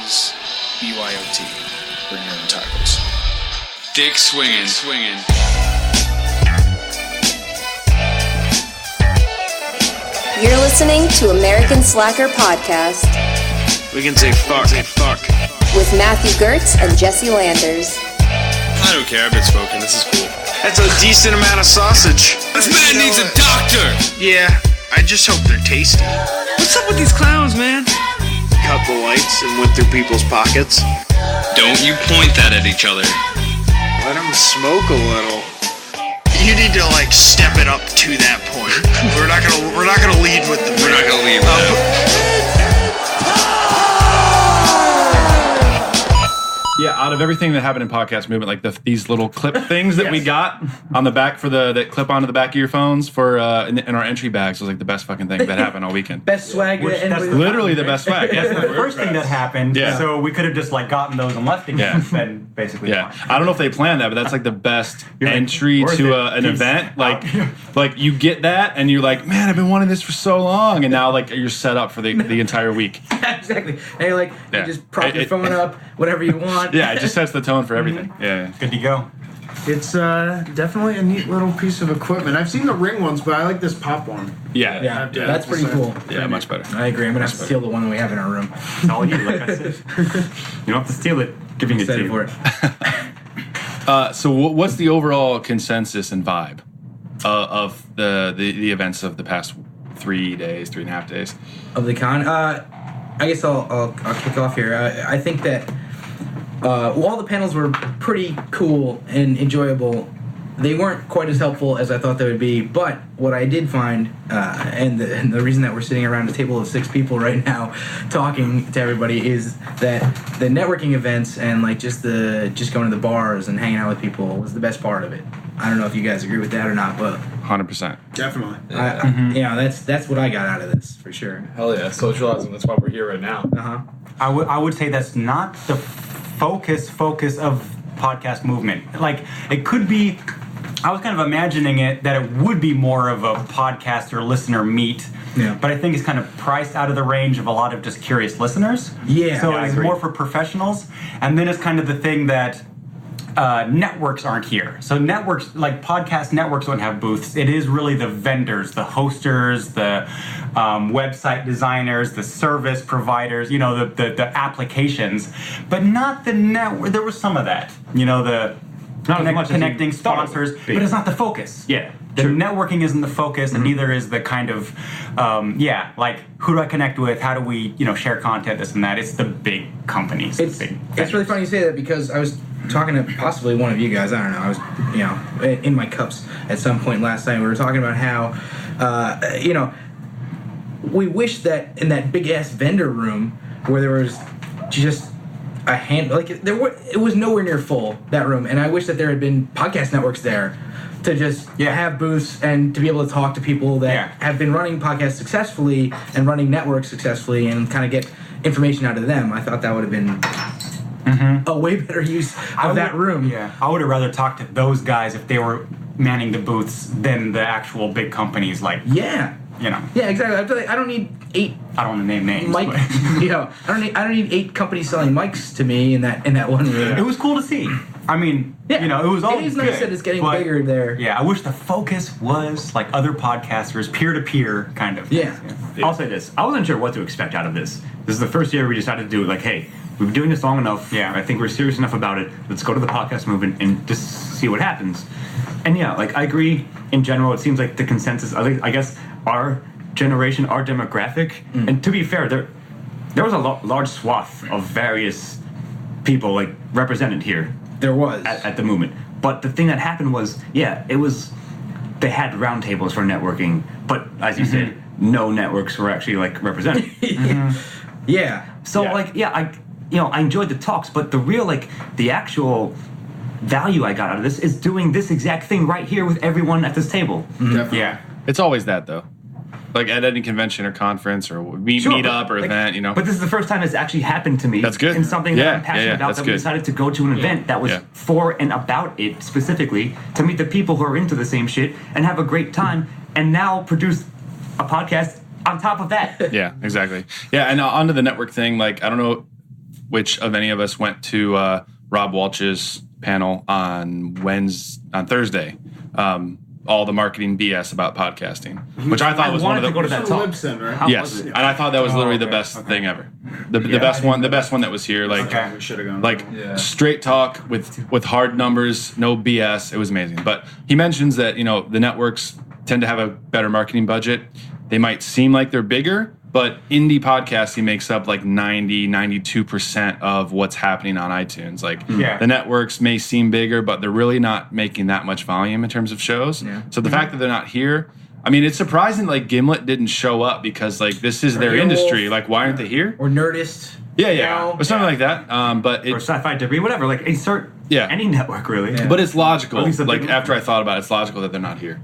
is BYOT. Bring your own tacos. Dick swinging. You're listening to American Slacker Podcast. We can say fuck. With Matthew Gertz and Jesse Landers. I don't care if it's spoken. This is cool. That's a decent amount of sausage. This man needs a doctor. Yeah, I just hope they're tasty. What's up with these clowns, man? Cut the lights and went through people's pockets. Don't you point that at each other. Let them smoke a little. You need to step it up to that point. We're not gonna lead with the. We're not gonna lead with that. Yeah, out of everything that happened in podcast movement, these little clip things that we got on the back that clip onto the back of your phones for in our entry bags was the best fucking thing that happened all weekend. Best swag. That's literally the best swag. That's the first thing that happened. Yeah. So we could have just gotten those and left again. Yeah. Then basically. Yeah. I don't know if they planned that, but that's the best entry to an event. You get that and you're like, man, I've been wanting this for so long, and now you're set up for the entire week. Exactly. And you just prop your phone up, whatever you want. Yeah, it just sets the tone for everything. Yeah. Good to go. It's definitely a neat little piece of equipment. I've seen the ring ones, but I like this pop one. Yeah, that's pretty cool. Yeah, much better. I agree. I'm going to have to steal the one that we have in our room. It's all you, like I said. You don't have to steal it. Giving it to you. For it. So what's the overall consensus and vibe of the events of the past 3.5 days? Of the con? I guess I'll kick off here. I think that while the panels were pretty cool and enjoyable, they weren't quite as helpful as I thought they would be. But what I did find, and the reason that we're sitting around a table of 6 people right now talking to everybody, is that the networking events and just going to the bars and hanging out with people was the best part of it. I don't know if you guys agree with that or not, but 100%. Definitely. That's what I got out of this for sure. Hell yeah, socializing. That's why we're here right now. I would say that's not the focus of podcast movement. It could be. I was kind of imagining that it would be more of a podcaster listener meet. Yeah. But I think it's kind of priced out of the range of a lot of just curious listeners. Yeah. So it's more for professionals, and then it's kind of the thing that. Networks aren't here. So networks, podcast networks, don't have booths. It is really the vendors, the hosters, the website designers, the service providers, the applications, but not the network. There was some of that, connecting sponsors, but it's not the focus. Yeah. The networking isn't the focus, and neither is the kind of, who do I connect with? How do we, share content, this and that? It's the big companies. It's really funny you say that, because I was talking to possibly one of you guys. I don't know. I was, in my cups at some point last night. We were talking about how, we wish that in that big ass vendor room where there was just a hand, it was nowhere near full, that room, and I wish that there had been podcast networks there to just have booths and to be able to talk to people that have been running podcasts successfully and running networks successfully and kind of get information out of them. I thought that would have been a way better use of that room. Yeah, I would have rather talked to those guys if they were manning the booths than the actual big companies. Yeah, exactly. I don't need 8. I don't want to name names. I don't need 8 companies selling mics to me in that one room. It was cool to see. I mean, it was all. It is nice that it's getting bigger there. Yeah, I wish the focus was like other podcasters, peer to peer, kind of. Yeah. I'll say this: I wasn't sure what to expect out of this. This is the first year we decided to do it. Hey, we've been doing this long enough. Yeah. I think we're serious enough about it. Let's go to the podcast movement and just see what happens. And I agree. In general, it seems like the consensus. I guess our generation, our demographic, and to be fair, there was a large swath of various people represented here. There was at the movement, but the thing that happened was, they had roundtables for networking, but as you said, no networks were actually represented. Yeah. So I enjoyed the talks, but the real the actual value I got out of this is doing this exact thing right here with everyone at this table. Definitely. Yeah. It's always that, though. At any convention or conference or meet up or event, But this is the first time it's actually happened to me. That's good. And something that I'm passionate about, that we good. decided to go to an event that was for and about it specifically, to meet the people who are into the same shit and have a great time, and now produce a podcast on top of that. Yeah, exactly. Yeah, and onto the network thing, I don't know which of any of us went to Rob Walsh's panel on Thursday. All the marketing BS about podcasting, which I thought was one of the. To go to that talk. Libsyn, right? Yes, and I thought that was literally the best thing ever. The best one that was here. Like, We should have gone. like straight talk with hard numbers, no BS. It was amazing. But he mentions that the networks tend to have a better marketing budget. They might seem like they're bigger, but indie podcasting makes up like 92% of what's happening on iTunes. Like the networks may seem bigger, but they're really not making that much volume in terms of shows. Yeah. So the fact that they're not here, I mean, it's surprising like Gimlet didn't show up because like this is their industry. Like, why aren't they here? Or Nerdist. Yeah. Or something like that. But or Sci-Fi Debris, whatever. Like insert any network really. Yeah. But it's logical. Like after I thought about it, it's logical that they're not here.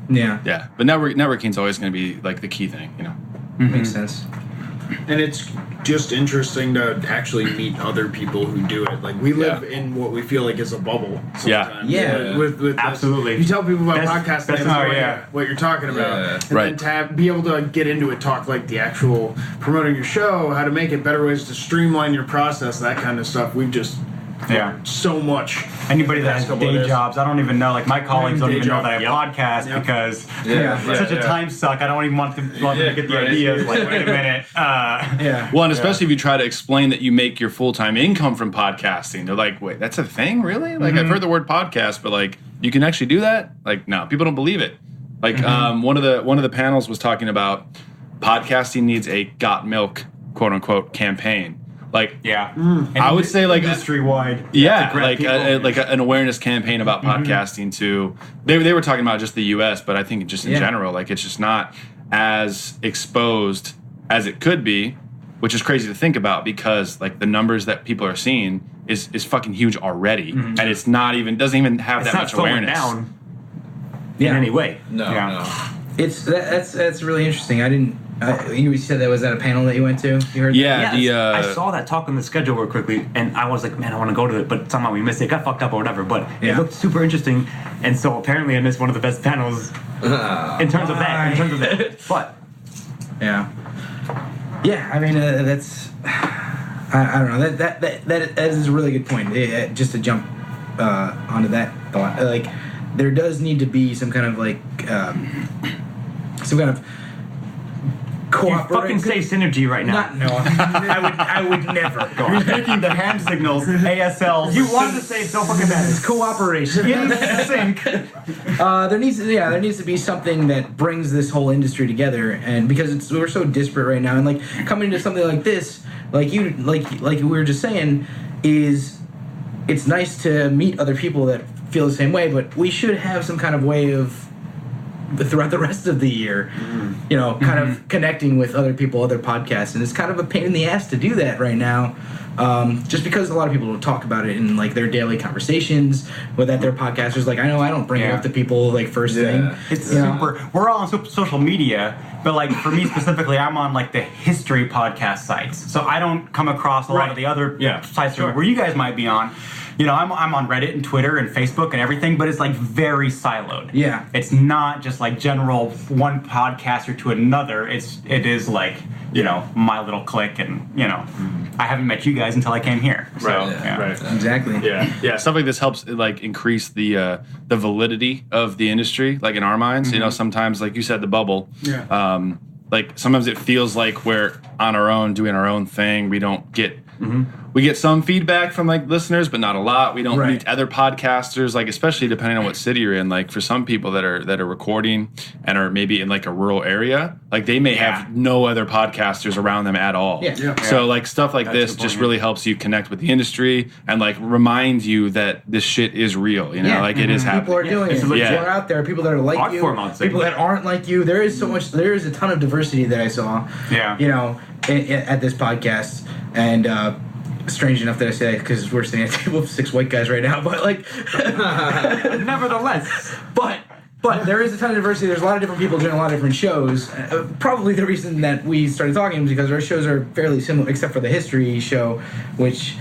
Yeah. But networking's always going to be like the key thing, Makes sense. And it's just interesting to actually meet other people who do it. Like, we live in what we feel like is a bubble sometimes. Yeah. With Absolutely. You tell people about podcasts, they have no idea what you're talking about. And then to be able to get into it, talk like the actual promoting your show, how to make it, better ways to streamline your process, that kind of stuff. We've just so much. Anybody that has day jobs, I don't even know. Like my colleagues don't even know that I podcast because it's such a time suck. I don't even want them to get the ideas. Like, wait a minute. Well, and especially if you try to explain that you make your full-time income from podcasting, they're like, "Wait, that's a thing, really?" Like I've heard the word podcast, but like you can actually do that? Like, no, people don't believe it. Like one of the panels was talking about podcasting needs a got milk quote unquote campaign. Like, I would say like industry wide. Like an awareness campaign about podcasting to. They were talking about just the U.S., but I think just in general, like it's just not as exposed as it could be, which is crazy to think about because like the numbers that people are seeing is fucking huge already, and it's not even doesn't even have that much awareness. Down in any way. No. It's that's really interesting. I didn't. You said that was at a panel that you went to? You heard that? I saw that talk on the schedule real quickly, and I was like, man, I want to go to it, but somehow we missed it. It got fucked up or whatever, but it looked super interesting, and so apparently I missed one of the best panels in terms of that. But I mean that's I don't know that is a really good point. Just to jump onto that thought, like there does need to be some kind of like some kind of you fucking say synergy right now. I would never. You're making the hand signals, ASL. You wanted to say so fucking bad. It's cooperation. In sync. There needs to be something that brings this whole industry together, and because we're so disparate right now, and like coming to something like this, like we were just saying, it's nice to meet other people that feel the same way, but we should have some kind of way of throughout the rest of the year, kind of connecting with other people, other podcasts, and it's kind of a pain in the ass to do that right now, just because a lot of people don't talk about it in like their daily conversations with their podcasters. Like I know I don't bring it up to people like first thing. It's super. We're all on social media, but like for me specifically, I'm on like the history podcast sites, so I don't come across a lot of the other sites where you guys might be on. I'm on Reddit and Twitter and Facebook and everything, but it's like very siloed. Yeah. It's not just like general one podcaster to another. It is like, my little clique and, I haven't met you guys until I came here. So, Right. Exactly. Yeah. Stuff like this helps like increase the validity of the industry, like in our minds. Sometimes, like you said, the bubble. Yeah. Like sometimes it feels like we're on our own, doing our own thing. We don't get... We get some feedback from like listeners, but not a lot. We don't meet other podcasters, like especially depending on what city you're in. Like for some people that are recording and are maybe in like a rural area, like they may have no other podcasters around them at all. So like stuff like this just really helps you connect with the industry and like remind you that this shit is real. Like it is happening. People are doing it. People are out there. People that are like you. People that aren't like you. There is so much. There is a ton of diversity that I saw. At this podcast. And strange enough that I say that because we're sitting at a table of 6 white guys right now, but like, nevertheless, but there is a ton of diversity. There's a lot of different people doing a lot of different shows. Probably the reason that we started talking is because our shows are fairly similar, except for the history show, which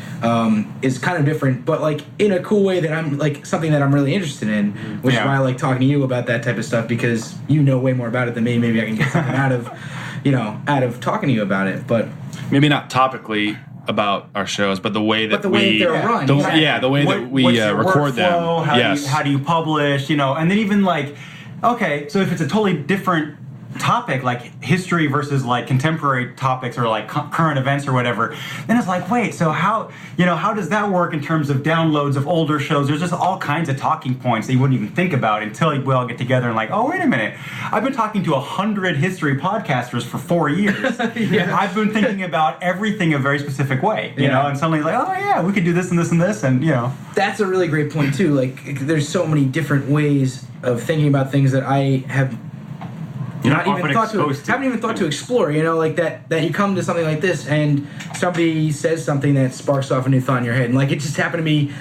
is kind of different, but like in a cool way that I'm like something that I'm really interested in, which is why I like talking to you about that type of stuff because you know way more about it than me. Maybe I can get something out of talking to you about it, but maybe not topically about our shows, but the way that they're run. the way that we record them. How do you publish? And then even like, okay, so if it's a totally different topic, like history versus like contemporary topics or like current events or whatever, then it's like, wait, so how does that work in terms of downloads of older shows? There's just all kinds of talking points that you wouldn't even think about until we all get together and like, oh, wait a minute, I've been talking to 100 history podcasters for 4 years. I've been thinking about everything a very specific way, you know, and suddenly like, oh yeah, we could do this and this and this, and That's a really great point too. Like, there's so many different ways of thinking about things that I have haven't even thought to explore, like that you come to something like this and somebody says something that sparks off a new thought in your head. And like, it just happened to me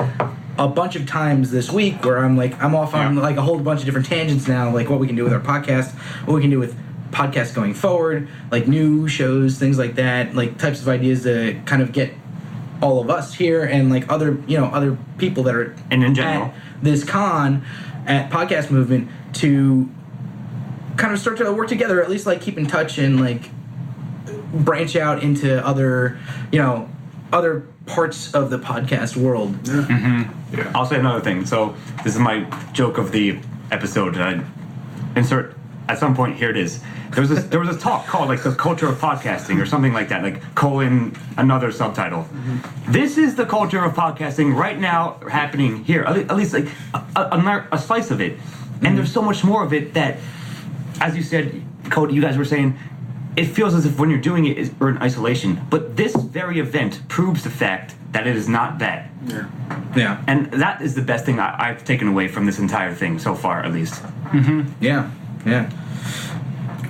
a bunch of times this week where I'm off on like a whole bunch of different tangents now, like what we can do with our podcast, what we can do with podcasts going forward, like new shows, things like that, like types of ideas to kind of get all of us here and like other people that are in general at this con at Podcast Movement to kind of start to work together, at least like keep in touch and like branch out into other parts of the podcast world. I'll say another thing. So this is my joke of the episode. I insert at some point. Here it is. There was this talk called like the culture of podcasting or something like that, like colon another subtitle. This is the culture of podcasting right now happening here. At least like a slice of it. And there's so much more of it that, as you said, Cody, you guys were saying, it feels as if when you're doing it, we're in isolation. But this very event proves the fact that it is not that. Yeah. And that is the best thing I've taken away from this entire thing so far, at least. Yeah.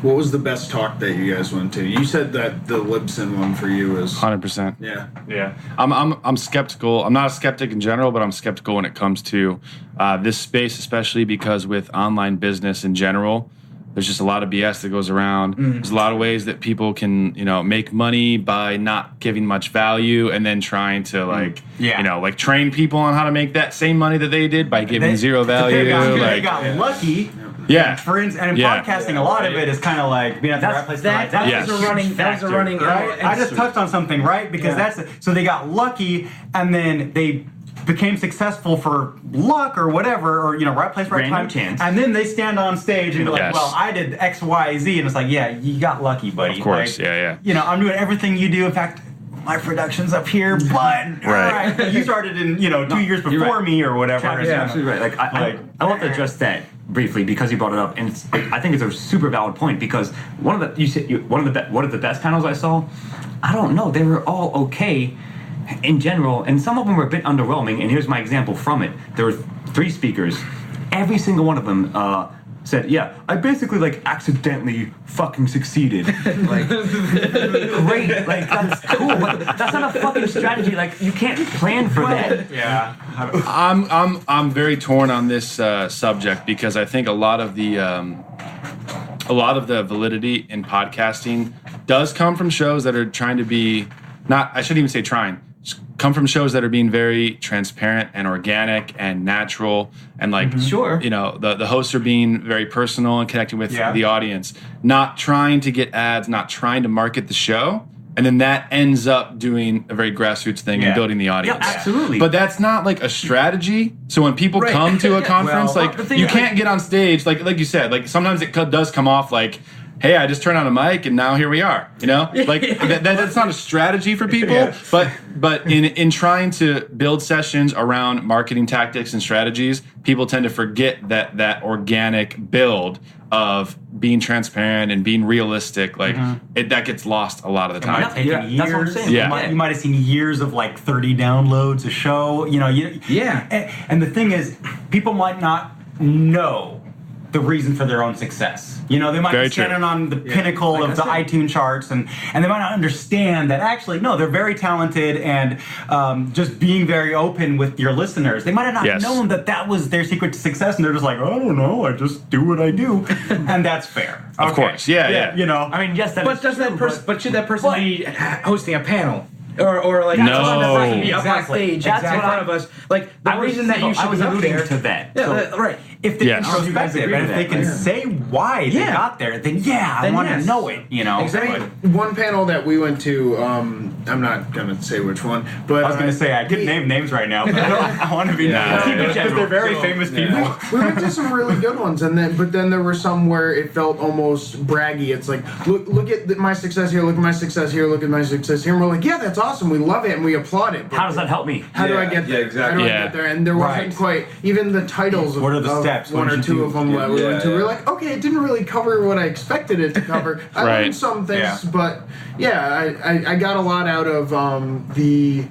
What was the best talk that you guys went to? You said that the Libsyn one for you was 100%. Yeah. I'm skeptical. I'm not a skeptic in general, but I'm skeptical when it comes to this space, especially because with online business in general, there's just a lot of BS that goes around. There's a lot of ways that people can, make money by not giving much value and then trying to like train people on how to make that same money that they did by giving zero value. They got lucky. Yeah. For instance, and in podcasting, a lot of it is kind of like being at the right place. That was a running. Right? I just touched on something, right? Because so they got lucky, and then they became successful for luck or whatever, or right place, right time, chance. and then they stand on stage and be like, "Well, I did X, Y, Z," and it's like, "Yeah, you got lucky, buddy." Of course, like, I'm doing everything you do. In fact, my production's up here, but right. You started in 2 years before me or whatever. You're absolutely right. I want to address that briefly because you brought it up, and I think it's a super valid point because one of the best panels I saw, I don't know, they were all okay in general, and some of them were a bit underwhelming. And here's my example from it. There were 3 speakers. Every single one of them said, "Yeah, I basically accidentally fucking succeeded." Like, great, that's cool, but that's not a fucking strategy. Like, you can't plan for that. Yeah, I'm very torn on this subject because I think a lot of the validity in podcasting does come from shows that are trying to be I shouldn't even say trying. Come from shows that are being very transparent and organic and natural and the hosts are being very personal and connecting with the audience, not trying to get ads, not trying to market the show, and then that ends up doing a very grassroots thing and building the audience. Yeah, absolutely. But that's not like a strategy. So when people come to a conference, you can't get on stage like you said. Sometimes it does come off like, hey, I just turned on a mic and now here we are. That's not a strategy for people. But in trying to build sessions around marketing tactics and strategies, people tend to forget that organic build of being transparent and being realistic. That gets lost a lot of the time. Years. That's what I'm saying. You might have seen years of 30 downloads a show. And the thing is, people might not know the reason for their own success. They might be standing on the pinnacle of the iTunes charts and they might not understand that actually, no, they're very talented and just being very open with your listeners. They might have not known that was their secret to success and they're just like, I don't know, I just do what I do. And that's fair. Of course, yeah. I mean, yes, but should that person be hosting a panel? Or no. Be up on stage in front of us. The reason that you should be up there to that. Yeah, right. if they're introspective and if they can say why they got there, then I want to know it. You know, exactly. One panel that we went to, I'm not gonna say which one, but I was gonna say I could name names right now, but I want to be because they're very famous people. We went to some really good ones, but then there were some where it felt almost braggy. It's like, look at my success here, look at my success here, look at my success here, and we're like, yeah, that's awesome, we love it, and we applaud it. How does that help me? How do I get there? Yeah, exactly. How do I get there? And there wasn't quite even the titles of, what are the steps? One or two of them that we went to. We're like, okay, it didn't really cover what I expected it to cover. I learned some things, but I got a lot out of the.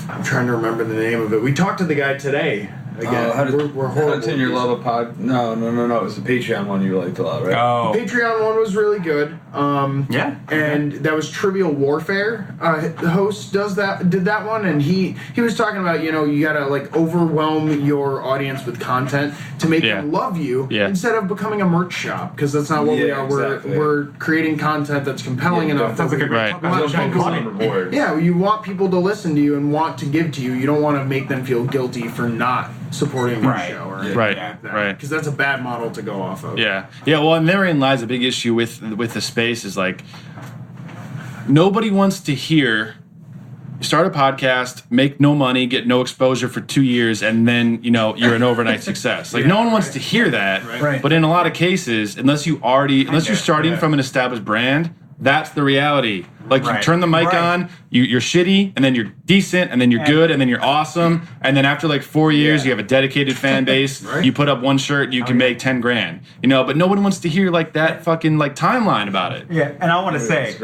I'm trying to remember the name of it. We talked to the guy today. Again, we're horrible. Continue your love of pod. No. It was the Patreon one you liked a lot, right? Oh. The Patreon one was really good. And that was Trivial Warfare. The host did that one, and he was talking about, you gotta like overwhelm your audience with content to make them love you instead of becoming a merch shop, because that's not what we are. We're creating content that's compelling enough. Sounds like a great reward. Yeah, you want people to listen to you and want to give to you. You don't want to make them feel guilty for not supporting your show or anything like that. Because that's a bad model to go off of. Yeah. Well, and therein lies a big issue with the space is like nobody wants to hear start a podcast, make no money, get no exposure for 2 years, and then you're an overnight success. Like no one wants to hear that. Right. But in a lot of cases, unless you're starting from an established brand, that's the reality. Like you turn the mic on, you're shitty, and then you're decent, and then you're good, and then you're awesome, and then after like 4 years, you have a dedicated fan base. You put up one shirt, you can make $10,000. But no one wants to hear like that fucking like timeline about it. Yeah, and I want to say,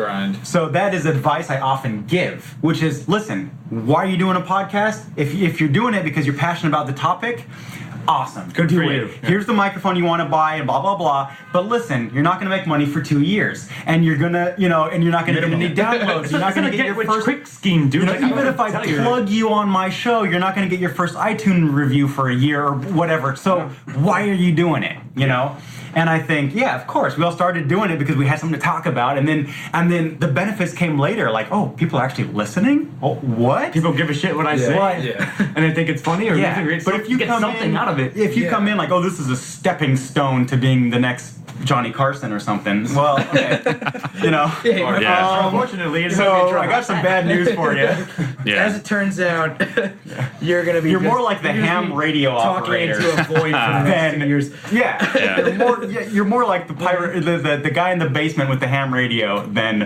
so that is advice I often give, which is, listen, why are you doing a podcast? If you're doing it because you're passionate about the topic, awesome. Good for you. Here's the microphone you want to buy and blah, blah, blah. But listen, you're not going to make money for 2 years. And you're going to, and you're not going to get any downloads. You're not going to get your first quick scheme, dude. Even if I plug you on my show, you're not going to get your first iTunes review for a year or whatever. So why are you doing it? And I think, of course, we all started doing it because we had something to talk about, and then the benefits came later. Like, oh, people are actually listening. Oh, what? People give a shit what I say, and they think it's funny or great. But if you get come something out of it, if you come in like, oh, this is a stepping stone to being the next Johnny Carson or something. Well, okay. Unfortunately, so I got some bad news for you. As it turns out, you're gonna be. You're more like the ham radio operator talking into a void for the next 2 years. You're more like the pirate, the guy in the basement with the ham radio than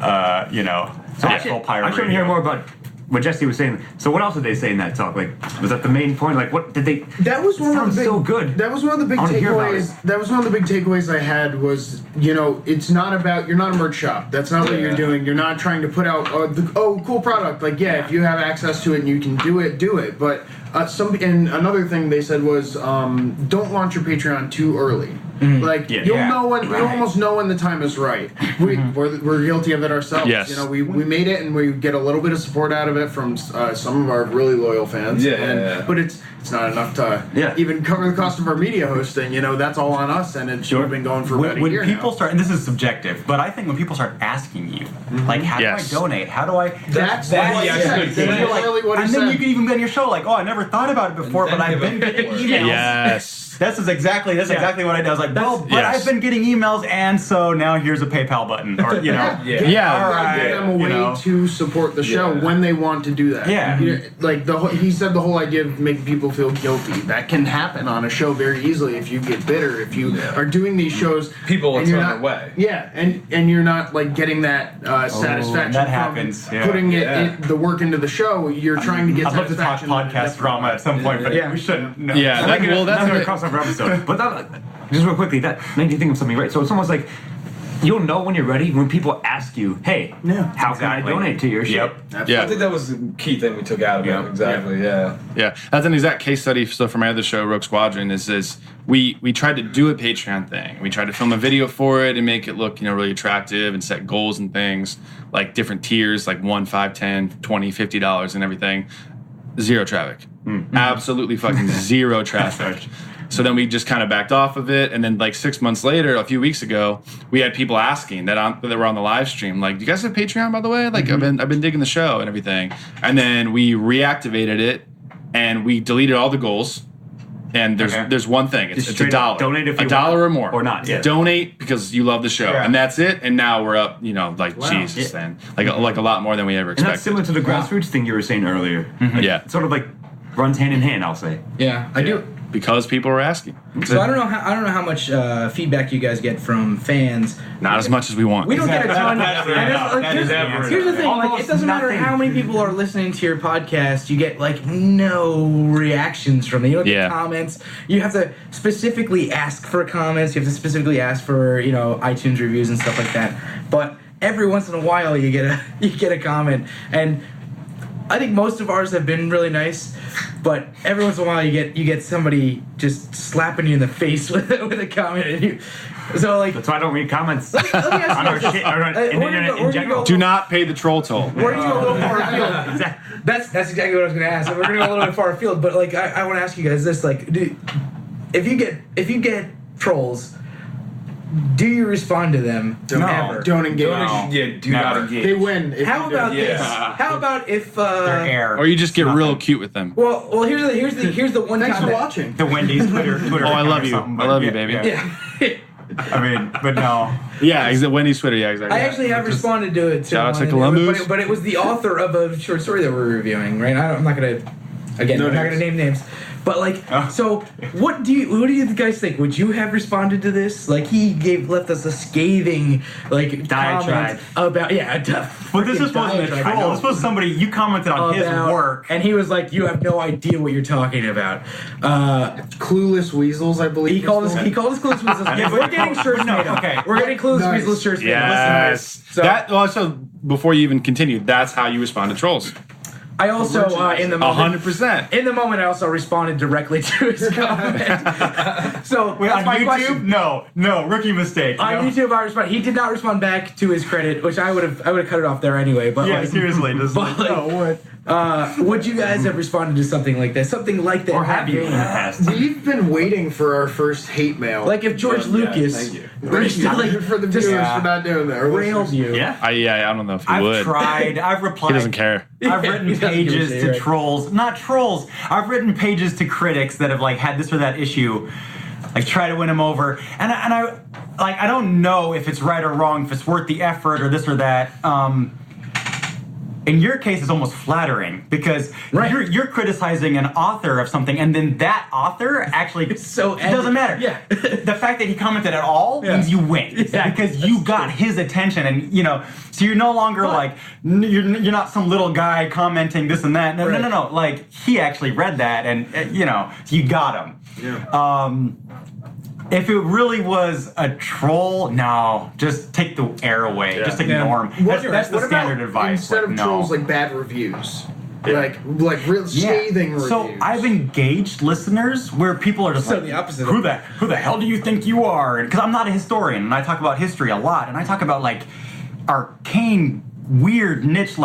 actual pirate. I should hear more about what Jesse was saying. So what else did they say in that talk? Like, was that the main point? Like, what did they? That was one of the big. So good. That was one of the big takeaways. That was one of the big takeaways I had was, it's not about, you're not a merch shop. That's not what you're doing. You're not trying to put out cool product. Like, if you have access to it and you can do it. But and another thing they said was, don't launch your Patreon too early. Like you'll know when you almost know when the time is right. We're guilty of it ourselves. Yes. We made it and we get a little bit of support out of it from some of our really loyal fans. But it's not enough to even cover the cost of our media hosting. That's all on us, and it's been going for about a year now. When people start, and this is subjective, but I think when people start asking you, like, how do I donate? How do I? That's really what he said. And then you can even be on your show like, oh, I never thought about it before, but I've been getting emails. Yes. That's exactly what I did. I was like, I've been getting emails, and so now here's a PayPal button, or Give them a way to support the show when they want to do that. He said the whole idea of making people feel guilty, that can happen on a show very easily if you get bitter, if you are doing these shows. People will turn away. And you're not like getting that satisfaction that from happens. Putting the work into the show. You're trying to get I'd love to talk podcast drama at some point, but we shouldn't. No. That's episode. But just real quickly, that made you think of something, right? So it's almost like you'll know when you're ready when people ask you, hey, how can I donate to your shit? I think that was the key thing we took out of it. Exactly. Yeah. That's an exact case study. So for my other show, Rogue Squadron, is we tried to do a Patreon thing. We tried to film a video for it and make it look really attractive and set goals and things like different tiers, like $1, $5, $10, $20, $50 and everything. Zero traffic. Absolutely fucking zero traffic. So then we just kind of backed off of it, and then like 6 months later, a few weeks ago, we had people asking that were on the live stream, like, "Do you guys have Patreon, by the way? Like, I've been digging the show and everything." And then we reactivated it, and we deleted all the goals, And there's one thing. It's $1. Donate if you $1 want, or more. or not. Yeah. Donate because you love the show, and that's it. And now we're up. Jesus, man, like a lot more than we ever expected. And that's similar to the grassroots thing you were saying earlier. Mm-hmm. Yeah, it sort of like runs hand in hand. I'll say. Yeah, I do. Because people were asking. So I don't know how much feedback you guys get from fans. Not as much as we want. We don't get a ton. Here's the thing: Almost it doesn't matter how many people are listening to your podcast. You get no reactions from them. You don't get comments. You have to specifically ask for comments. You have to specifically ask for iTunes reviews and stuff like that. But every once in a while, you get a comment, and I think most of ours have been really nice. But every once in a while, you get somebody just slapping you in the face with a comment. That's why I don't read comments let me ask on our shit, or on the internet in general. Do not pay the troll toll. We're going to go a little far afield. Exactly. That's exactly what I was going to ask. We're going to go a little bit far afield, but I want to ask you guys this: if you get trolls, do you respond to them? Ever? Don't engage. Do not engage. They win. How about this? How about if They're air. Or you just get real cute with them. Well, here's the one. Thanks time for that- watching. The Wendy's Twitter. Oh, I love you. I love you, baby. Yeah. I mean, but no. Yeah, Wendy's Twitter. Yeah, exactly. I actually have responded to it. Shout out to one, Columbus. but it was the author of a short story that we're reviewing, right? I'm not gonna name names. But so what do you guys think? Would you have responded to this? He left us a scathing diatribe about But this wasn't a troll. This was somebody you commented on his work, and he was like, "You have no idea what you're talking about." Clueless weasels, I believe. He called us clueless weasels. We're getting shirts made up. Okay. We're getting clueless weasels shirts made up. Yes. So before you even continue, that's how you respond to trolls. I also, in the moment, 100%. in the moment, I also responded directly to his comment. So Wait, that's on my YouTube? question. No, rookie mistake. On YouTube, I responded. He did not respond back to his credit, which I would have cut it off there anyway. But seriously, would you guys have responded to something like that? Something like that? Or have you in the past? We've been waiting for our first hate mail. Like if George Lucas, for the viewers for not doing that. railed you. Yeah. I don't know if he I've would. tried. I've replied. He doesn't care. I've written He doesn't give a pages shit, to right? trolls. Not trolls. I've written pages to critics that have had this or that issue. Try to win them over. And I don't know if it's right or wrong, if it's worth the effort or this or that. In your case, it's almost flattering because you're criticizing an author of something, and then that author actually it doesn't matter. Yeah, the fact that he commented at all means you win because you got his attention, and so you're no longer you're not some little guy commenting this and that. No. He actually read that, and so you got him. Yeah. If it really was a troll, no, just take the air away. Yeah. Just ignore him. That's the standard advice. Instead of trolls, bad reviews. Yeah. Real scathing reviews. So I've engaged listeners where people are just the opposite. Who the hell do you think you are? Because I'm not a historian, and I talk about history a lot, and I talk about arcane, weird niche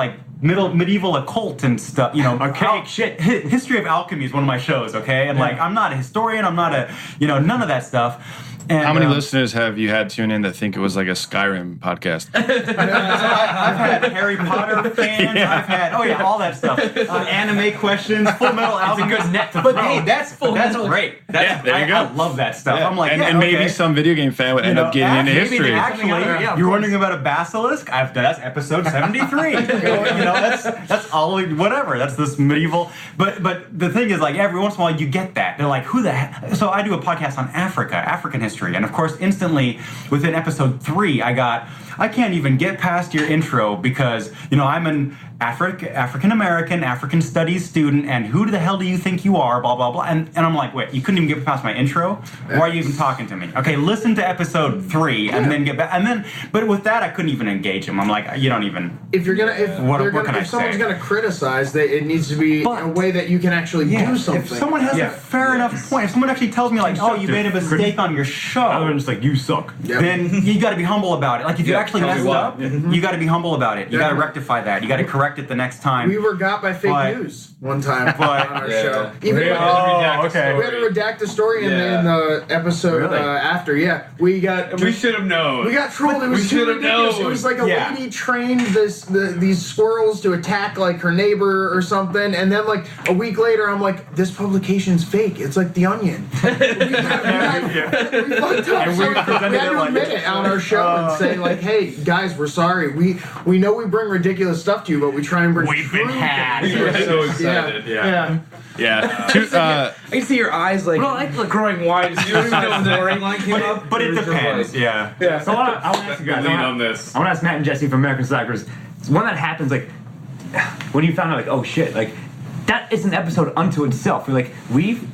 medieval occult and stuff, archaic shit. History of Alchemy is one of my shows, okay? And I'm not a historian, I'm not a, none of that stuff. And, how many listeners have you had tune in that think it was like a Skyrim podcast? I've had Harry Potter fans. Yeah. I've had all that stuff. Anime questions, Full Metal Alchemist. It's a good net to but throw. hey, that's great. Yeah, there you go. I love that stuff. Yeah. I'm like, and maybe some video game fan would end up getting into history. Actually, you're wondering about a basilisk? That's episode 73. That's all. Whatever. That's this medieval. But the thing is, every once in a while you get that. They're like, who the heck? So I do a podcast on African history. And of course, instantly within episode 3, I can't even get past your intro because, I'm an African American, African studies student, and who the hell do you think you are, blah, blah, blah. And I'm like, wait, you couldn't even get past my intro? Why are you even talking to me? Okay, listen to episode 3 and then get back. And then, but with that, I couldn't even engage him. I'm like, you don't even. If someone's going to criticize, it needs to be a way that you can actually do something. If someone has a fair enough point, if someone actually tells me, you made a mistake on your show, other than just you suck, then you got to be humble about it. If you actually messed up, you got to be humble about it. You got to rectify that. You got to correct correct it the next time. We were got by fake news one time on our show. Even okay. We had to redact the story in the episode after. Yeah, we got. We should have known. We got trolled. It was too ridiculous. It was like a lady trained these squirrels to attack like her neighbor or something, and then like a week later, I'm like, this publication's fake. It's like The Onion. We fucked up. And we had to admit it on our show and say like, hey guys, we're sorry. We know we bring ridiculous stuff to you, but we try and bring. We've been had. We were so excited. Yeah. I can see your eyes like growing wide as soon as the scoring line came up. But it depends. Yeah. So I want to ask you guys. Lean on this. I want to ask Matt and Jesse from American Slackers. When that happens, like when you found out, like, oh shit, like that is an episode unto itself. We're like, we've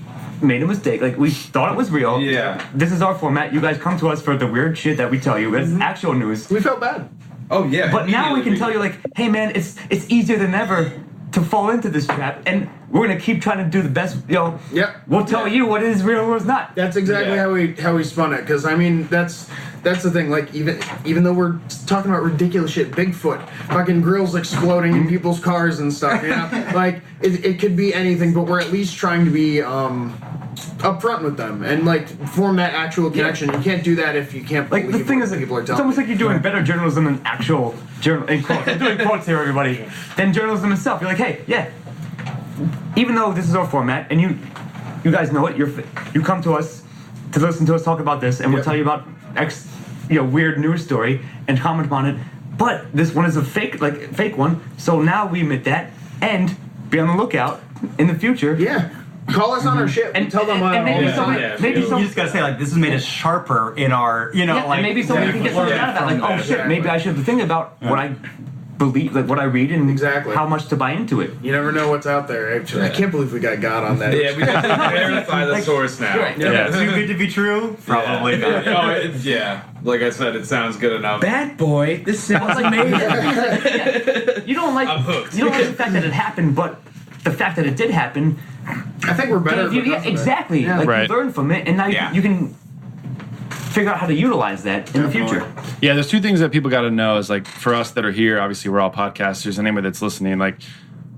made a mistake. Like we thought it was real. Yeah. This is our format. You guys come to us for the weird shit that we tell you. It's actual news. We felt bad. Oh yeah. But now we can tell you, like, hey man, it's easier than ever to fall into this trap, and we're gonna keep trying to do the best. Yep. We'll tell you what is real and what's not. That's exactly how we spun it. Because I mean, that's the thing. Like even though we're talking about ridiculous shit, Bigfoot, fucking grills exploding in people's cars and stuff. You know, like it could be anything. But we're at least trying to be upfront with them and like form that actual connection. You can't do that if you can't Like believe the thing what is, people are it's telling almost you. like you're doing better journalism than actual journal. In quotes, I'm doing quotes here, everybody. Than journalism itself. You're like, hey, yeah. Even though this is our format, and you guys know it, you come to us to listen to us talk about this, and we'll tell you about X, weird news story and comment upon it. But this one is a fake one. So now we admit that, and be on the lookout in the future. Yeah. Call us on our shit and tell them maybe You just gotta say like this has made us sharper in our like and maybe somebody can get something out of that. Like, oh shit, maybe I should think about what I believe, like what I read, and how much to buy into it. You never know what's out there. I can't believe we got on that. Yeah, we have to verify the source now. Too good to be true? Probably not. Like I said, it sounds good enough. Bad boy, this sounds amazing. You don't like. I'm hooked. You don't like the fact that it happened, but the fact that it did happen. I think we're better. Exactly. Yeah. Like you learn from it, and now you can figure out how to utilize that in the future. Yeah, there's two things that people got to know is like for us that are here, obviously we're all podcasters, and anybody that's listening, like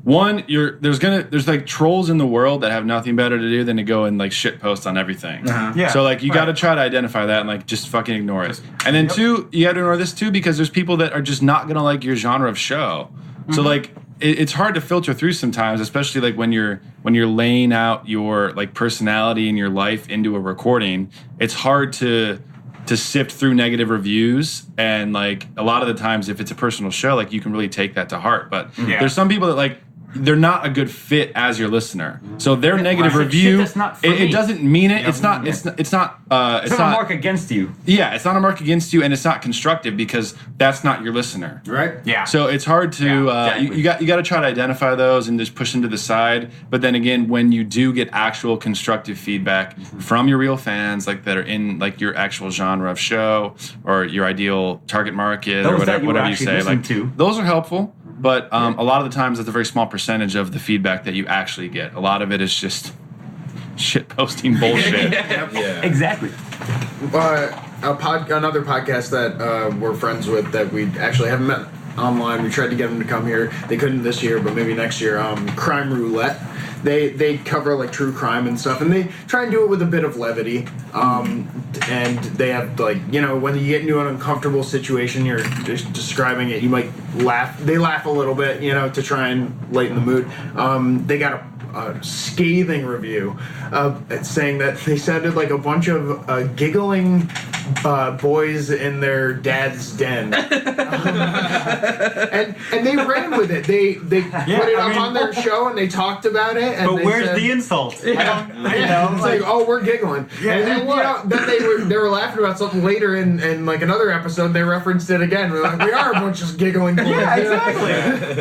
one, there's like trolls in the world that have nothing better to do than to go and like shit post on everything. Yeah. So like you got to try to identify that and like just fucking ignore it. And then two, you got to ignore this too because there's people that are just not gonna like your genre of show. So like it's hard to filter through sometimes, especially like when you're laying out your like personality and your life into a recording. It's hard to sift through negative reviews, and like a lot of the times if it's a personal show, like you can really take that to heart. But there's some people that like they're not a good fit as your listener. So their negative review, it doesn't mean it. It's not. It's not a mark against you. Yeah, it's not a mark against you, and it's not constructive because that's not your listener. Right. Yeah. So it's hard to you got to try to identify those and just push them to the side. But then again, when you do get actual constructive feedback from your real fans, like that are in like your actual genre of show or your ideal target market or whatever you say, like those are helpful. But a lot of the times, it's a very small percentage of the feedback that you actually get. A lot of it is just shit posting bullshit. Exactly. Another podcast that we're friends with that we actually haven't met online. We tried to get them to come here. They couldn't this year, but maybe next year. Crime Roulette. They cover like true crime and stuff, and they try and do it with a bit of levity. And they have like when you get into an uncomfortable situation, you're just describing it. You might laugh. They laugh a little bit, to try and lighten the mood. They got a scathing review saying that they sounded like a bunch of giggling boys in their dad's den. And they ran with it. They put it up on their show and they talked about it. And but where's the insult? It's like, oh, we're giggling. And then they were laughing about something later in like another episode. They referenced it again. We're like, we are a bunch of giggling boys. Yeah, exactly.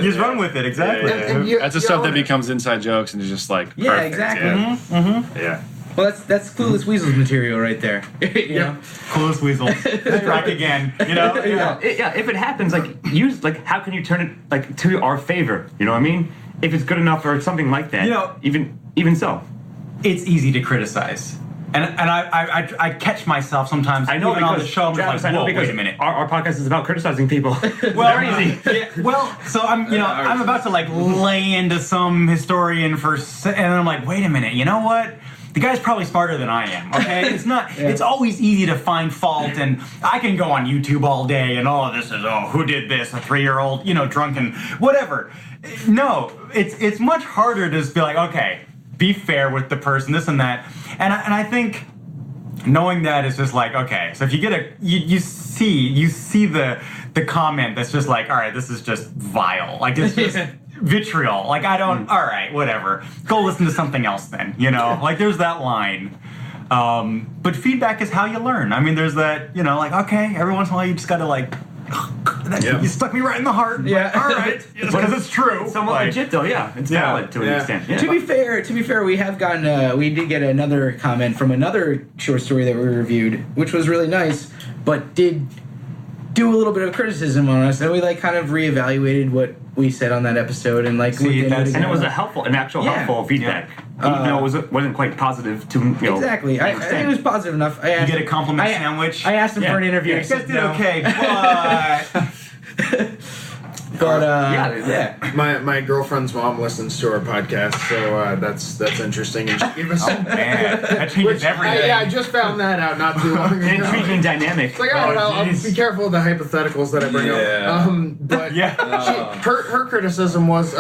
You just run with it, exactly. That's the stuff that bestrikes inside jokes and is just like perfect. Exactly. Yeah. Mm-hmm. Yeah. Well, that's Clueless Weasels material right there. Clueless Weasels. Strike again. If it happens, how can you turn it like to our favor? You know what I mean? If it's good enough or something like that. Even so. It's easy to criticize. And I catch myself sometimes. I know even on the because show. I'm Travis, like, I know whoa, because wait a minute. Our podcast is about criticizing people. Well, easy. Yeah, well, so I'm about to like lay into some historian and I'm like, wait a minute. You know what? The guy's probably smarter than I am. Okay, it's not. It's always easy to find fault, and I can go on YouTube all day and who did this? A 3-year-old, drunken, whatever. No, it's much harder to just be like, okay, be fair with the person, this and that, and I think knowing that is just like, okay, so if you get you see the comment that's just like, all right, this is just vile, like it's just. Vitriol, like I don't. All right, whatever. Go listen to something else then. Like there's that line. But feedback is how you learn. I mean, there's that. Like okay, every once in a while you just gotta like. You stuck me right in the heart. Yeah. All right, because it's true. It's somewhat legit though. Yeah, it's valid to an extent. Yeah. To be fair, we have gotten. We did get another comment from another short story that we reviewed, which was really nice, but did do a little bit of criticism on us, and we like kind of reevaluated what we said on that episode, and like and it was helpful feedback. Even though it wasn't quite positive to exactly. I think it was positive enough. You get a compliment sandwich. I asked him for an interview. You guys did okay, but My girlfriend's mom listens to our podcast, so that's interesting. And she gave us that changes everything. I just found that out not too long ago. Intriguing dynamic. It's like, I'll be careful with the hypotheticals that I bring up. But her criticism was,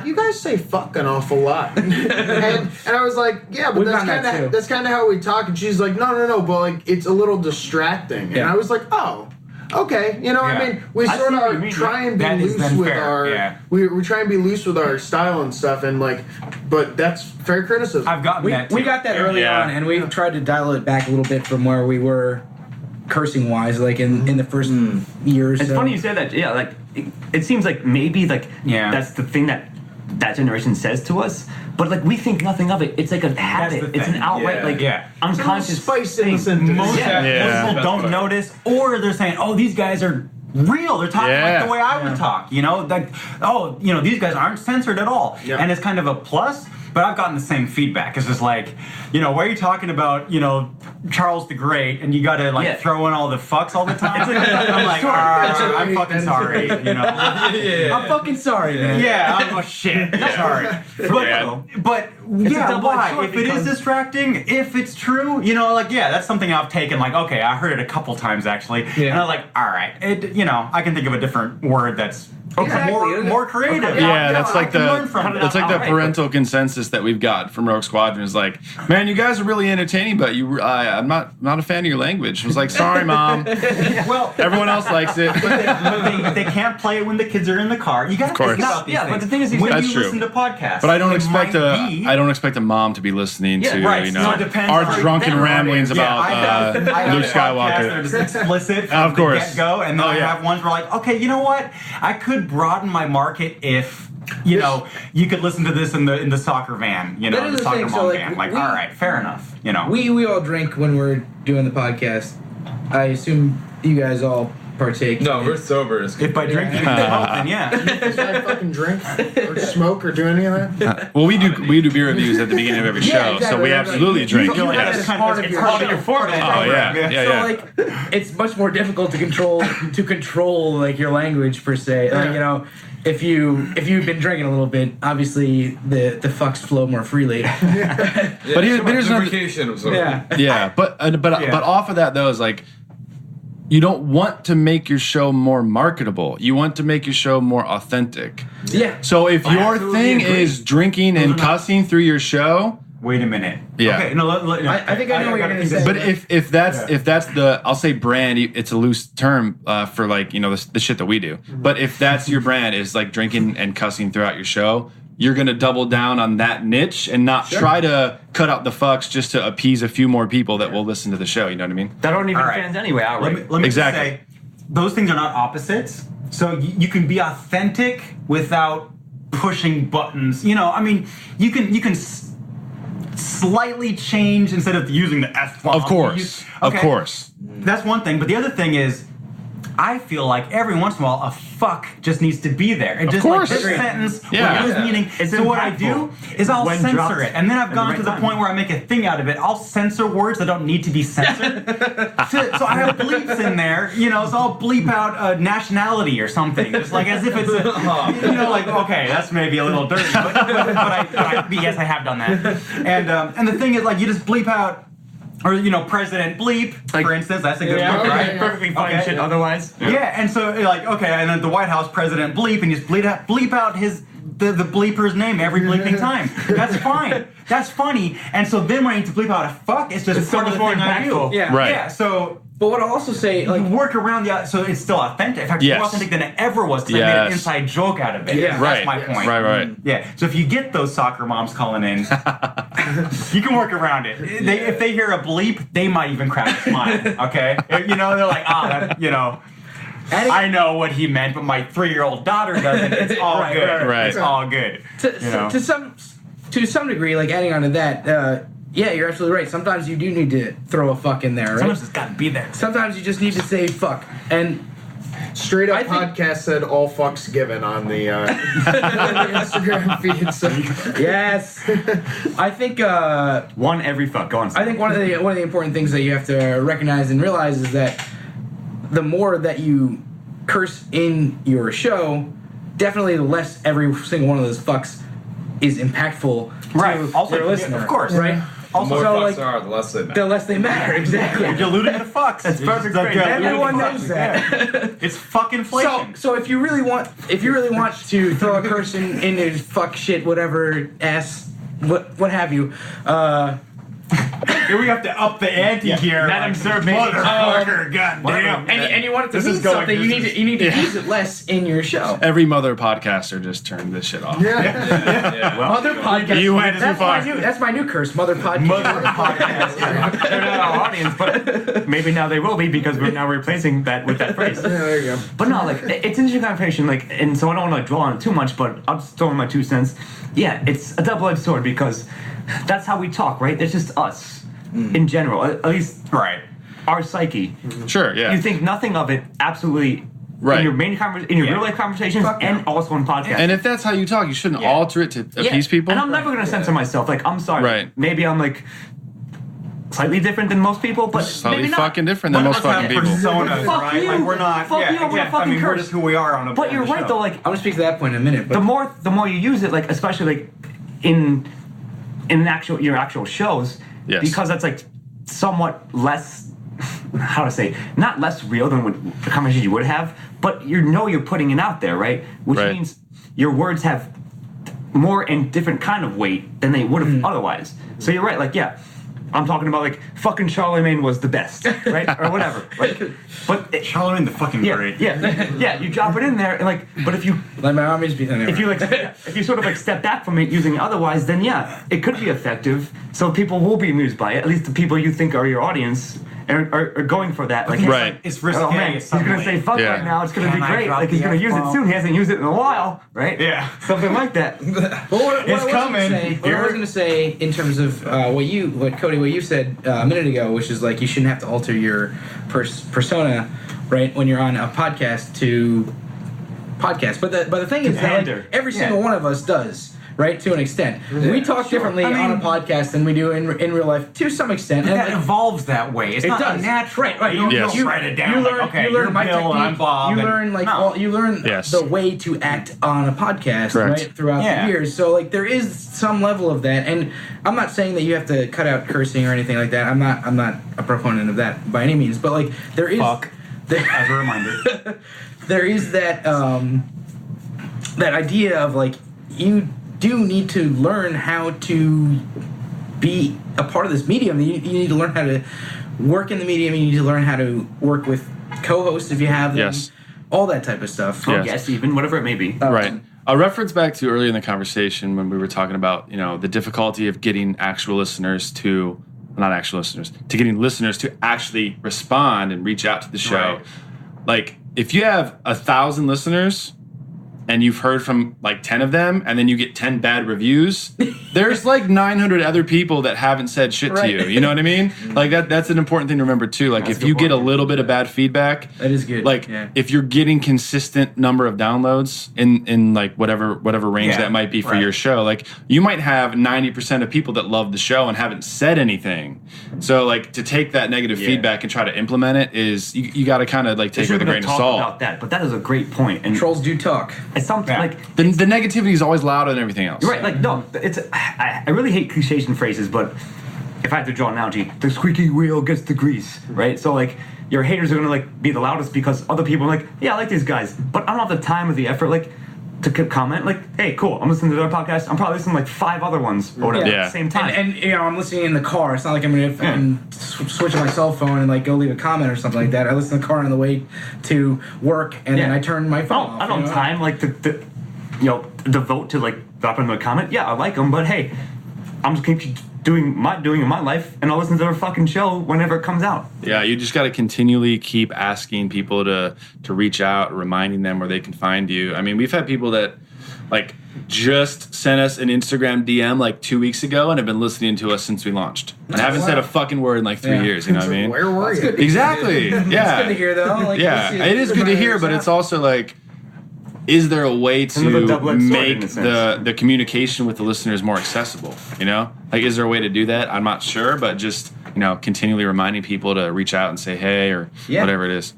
you guys say fuck an awful lot, and I was like, yeah, but that's kind of how we talk. And she's like, no, but like it's a little distracting. And I was like, oh. Okay, I mean, we sort of try and be loose with our we try and be loose with our style and stuff, and like, but that's fair criticism. I've gotten that too. We got that early on, and we tried to dial it back a little bit from where we were cursing wise, like in the first year or so. It's funny you say that. Yeah, like it seems like maybe like that's the thing that generation says to us, but like we think nothing of it. It's like a habit. It's an outright unconscious spice in the sentence. Most people don't notice, or they're saying, "Oh, these guys are real. They're talking like the way I would talk." Like, these guys aren't censored at all, and it's kind of a plus. But I've gotten the same feedback. It's just like, why are you talking about, Charles the Great, and you got to throw in all the fucks all the time? I'm like, I'm fucking sorry, I'm fucking sorry, man. Yeah, shit. Sorry. But why? If it is distracting, if it's true, that's something I've taken. Like, okay, I heard it a couple times actually, and I was like, all right, I can think of a different word that's. More creative. Okay. Yeah, that's like the parental consensus that we've got from Rogue Squadron is like, man, you guys are really entertaining, but I'm not a fan of your language. I was like, sorry, Mom. Well, everyone else likes it. But they can't play it when the kids are in the car. You got to think about these things. But the thing is, when you listen to podcasts, but I don't expect a mom to be listening to our drunken ramblings about Luke Skywalker. They're just explicit from the get-go, and then I have ones where like, okay, you know what? I could broaden my market if you could listen to this in the soccer van, the soccer mom van. Like, all right, fair enough. We all drink when we're doing the podcast. I assume you guys all partake. No, we're sober. If I drink, then Does I fucking drink or smoke or do any of that? Well, we do beer reviews at the beginning of every show, so we absolutely drink. It's part of your format. Oh yeah. So like, it's much more difficult to control like your language per se. Like, if you've been drinking a little bit, obviously the fucks flow more freely. But here's another. But off of that though is like, you don't want to make your show more marketable. You want to make your show more authentic. Yeah. So if your thing is drinking and cussing through your show, wait a minute. Yeah. Okay. No. I think I know what you're gonna say. But if that's the, I'll say brand. It's a loose term for like the shit that we do. But if that's your brand is like drinking and cussing throughout your show, you're going to double down on that niche and not try to cut out the fucks just to appease a few more people that will listen to the show. You know what I mean? That aren't even fans anyway. Let me just say, those things are not opposites. So you can be authentic without pushing buttons. You can slightly change instead of using the F-bomb. Of course. That's one thing. But the other thing is, I feel like every once in a while a fuck just needs to be there. And just course. like this sentence, Yeah. this meaning. So what I do is I'll When censor dropped it. And then I've gone at to the the right point where I make a thing out of it. I'll censor words that don't need to be censored. So I have bleeps in there, so I'll bleep out nationality or something. Just like as if it's, like, okay, that's maybe a little dirty. But yes, I have done that. And the thing is, like, you just bleep out, or President bleep, for instance. That's a good one, right? Perfectly fine shit otherwise. Yeah, and so like, okay, and then the White House President bleep, and you just bleep out the bleeper's name every bleeping time. That's fine. That's funny. And so then when I need to bleep out a fuck, it's just part of the thing I do. Yeah. Right. Yeah. So. But what I'll also say, like, you work around so it's still authentic. In fact, it's more authentic than it ever was because I made an inside joke out of it. Yeah. That's my point. Right. Yeah. So if you get those soccer moms calling in, you can work around it. If they hear a bleep, they might even crack a smile. Okay. They're like, I know what he meant, but my 3-year-old daughter doesn't. It's all good. Right. It's all good. To some degree, like adding on to that. Yeah, you're absolutely right. Sometimes you do need to throw a fuck in there, right? Sometimes it's got to be there. Sometimes you just need to say fuck. And Straight Up Podcast said all fucks given on the Instagram feed. So. Yes. I think one every fuck. Go on. I think one of the important things that you have to recognize and realize is that the more that you curse in your show, definitely the less every single one of those fucks is impactful to Also, your listener. of course. Right? The Also, more fucks there are, the less they matter. The less they matter, exactly. You're diluting the fucks. That's perfect. Everyone knows that. It's fucking inflation. So if you really want to throw a curse in his fuck shit whatever ass what have you, here we have to up the ante here. Madam Sir, maybe. Motherfucker, goddamn. and you want it to mean something, you need to use it less in your show. Every mother podcaster just turned this shit off. Well, Mother podcast. You went too far. That's my new curse. Mother podcast. they're not our audience, but maybe now they will be because we're now replacing that with that phrase. Yeah, there you go. But no, like, it's an interesting conversation, like, and so I don't want to like dwell on it too much, but I'll just throw in my 2 cents. Yeah, it's a double-edged sword because that's how we talk, right? It's just us in general, at least our psyche. Sure, yeah. You think nothing of it absolutely in your main in your real life conversations and also in podcasts. And if that's how you talk, you shouldn't alter it to appease people. And I'm never going to censor myself. Like, I'm sorry. Right. Maybe I'm like slightly different than most people, but slightly maybe not. fucking different than most fucking people. Personas, Fuck right? you. Like we're not. Fuck you, I'm gonna fucking we're curse. just who we are on a. But you're right show. though. Like, I'm gonna speak to that point in a minute. But the more you use it, like especially like in your actual shows, because that's like somewhat less. How to say, not less real than what the conversation you would have, but you're putting it out there, right? Which means your words have more and different kind of weight than they would have otherwise. So you're right, like, yeah, I'm talking about like fucking Charlemagne was the best, right? Or whatever. But Charlemagne the fucking great. Yeah, you drop it in there and like, but if you let my armies be if you like if you sort of like step back from it using it otherwise, then yeah, it could be effective. So people will be amused by it. At least the people you think are your audience are going for that. Like, it's risky. Oh man, he's gonna say fuck right now. It's gonna be great. Like he's gonna use it soon. He hasn't used it in a while, right? Yeah, something like that. It's coming. What I was gonna say in terms of what Cody, what you said a minute ago, which is like you shouldn't have to alter your persona, right, when you're on a podcast to podcast. But the thing is that like, every single one of us does. Right, to an extent. We talk differently on a podcast than we do in real life, to some extent. And that evolves that way. It's not natural. Right. You don't write it down. You learn my technique. I'm Bob. You learn the way to act on a podcast, right, throughout the years. So like there is some level of that, and I'm not saying that you have to cut out cursing or anything like that. I'm not a proponent of that by any means. But like there is as a reminder. There is that that idea of like you do need to learn how to be a part of this medium. You need to learn how to work in the medium. You need to learn how to work with co-hosts if you have them. Yes. All that type of stuff. Yes, even whatever it may be. Right. A reference back to earlier in the conversation when we were talking about, the difficulty of getting actual listeners to, not actual listeners, to getting listeners to actually respond and reach out to the show. Right. Like, if you have 1,000 listeners, and you've heard from like 10 of them, and then you get 10 bad reviews, there's like 900 other people that haven't said shit to you. You know what I mean? Like that's an important thing to remember too. Like if you get a little bit of bad feedback, that is good. Like if you're getting consistent number of downloads in like whatever range that might be for your show, like you might have 90% of people that love the show and haven't said anything. So like to take that negative feedback and try to implement it is you got to kind of like take it with a grain of salt. About that, but that is a great point. And trolls do talk. It's something like the negativity is always louder than everything else. Right? Like no, it's I really hate cliches and phrases, but if I have to draw an analogy, the squeaky wheel gets the grease, right? So like your haters are gonna like be the loudest because other people are like, yeah, I like these guys, but I don't have the time or the effort like to comment like, hey, cool, I'm listening to their podcast. I'm probably listening to like 5 other ones or whatever at the same time. And you know, I'm listening in the car. It's not like I'm gonna fucking switch on my cell phone and like go leave a comment or something like that. I listen to the car on the way to work, and then I turn my phone off. I don't have time like to devote to like dropping them a comment. Yeah, I like them, but hey, I'm just gonna keep doing in my life, and I'll listen to their fucking show whenever it comes out. Yeah, you just got to continually keep asking people to reach out, reminding them where they can find you. I mean, we've had people that like just sent us an Instagram DM like 2 weeks ago and have been listening to us since we launched. And haven't said a fucking word in like 3 years. You know what I mean? Where were you? Exactly. Yeah. It's good to hear though. Like, it is good to hear, but it's also like, is there a way to make the communication with the listeners more accessible? You know, like, is there a way to do that? I'm not sure, but just, continually reminding people to reach out and say, hey, or whatever it is.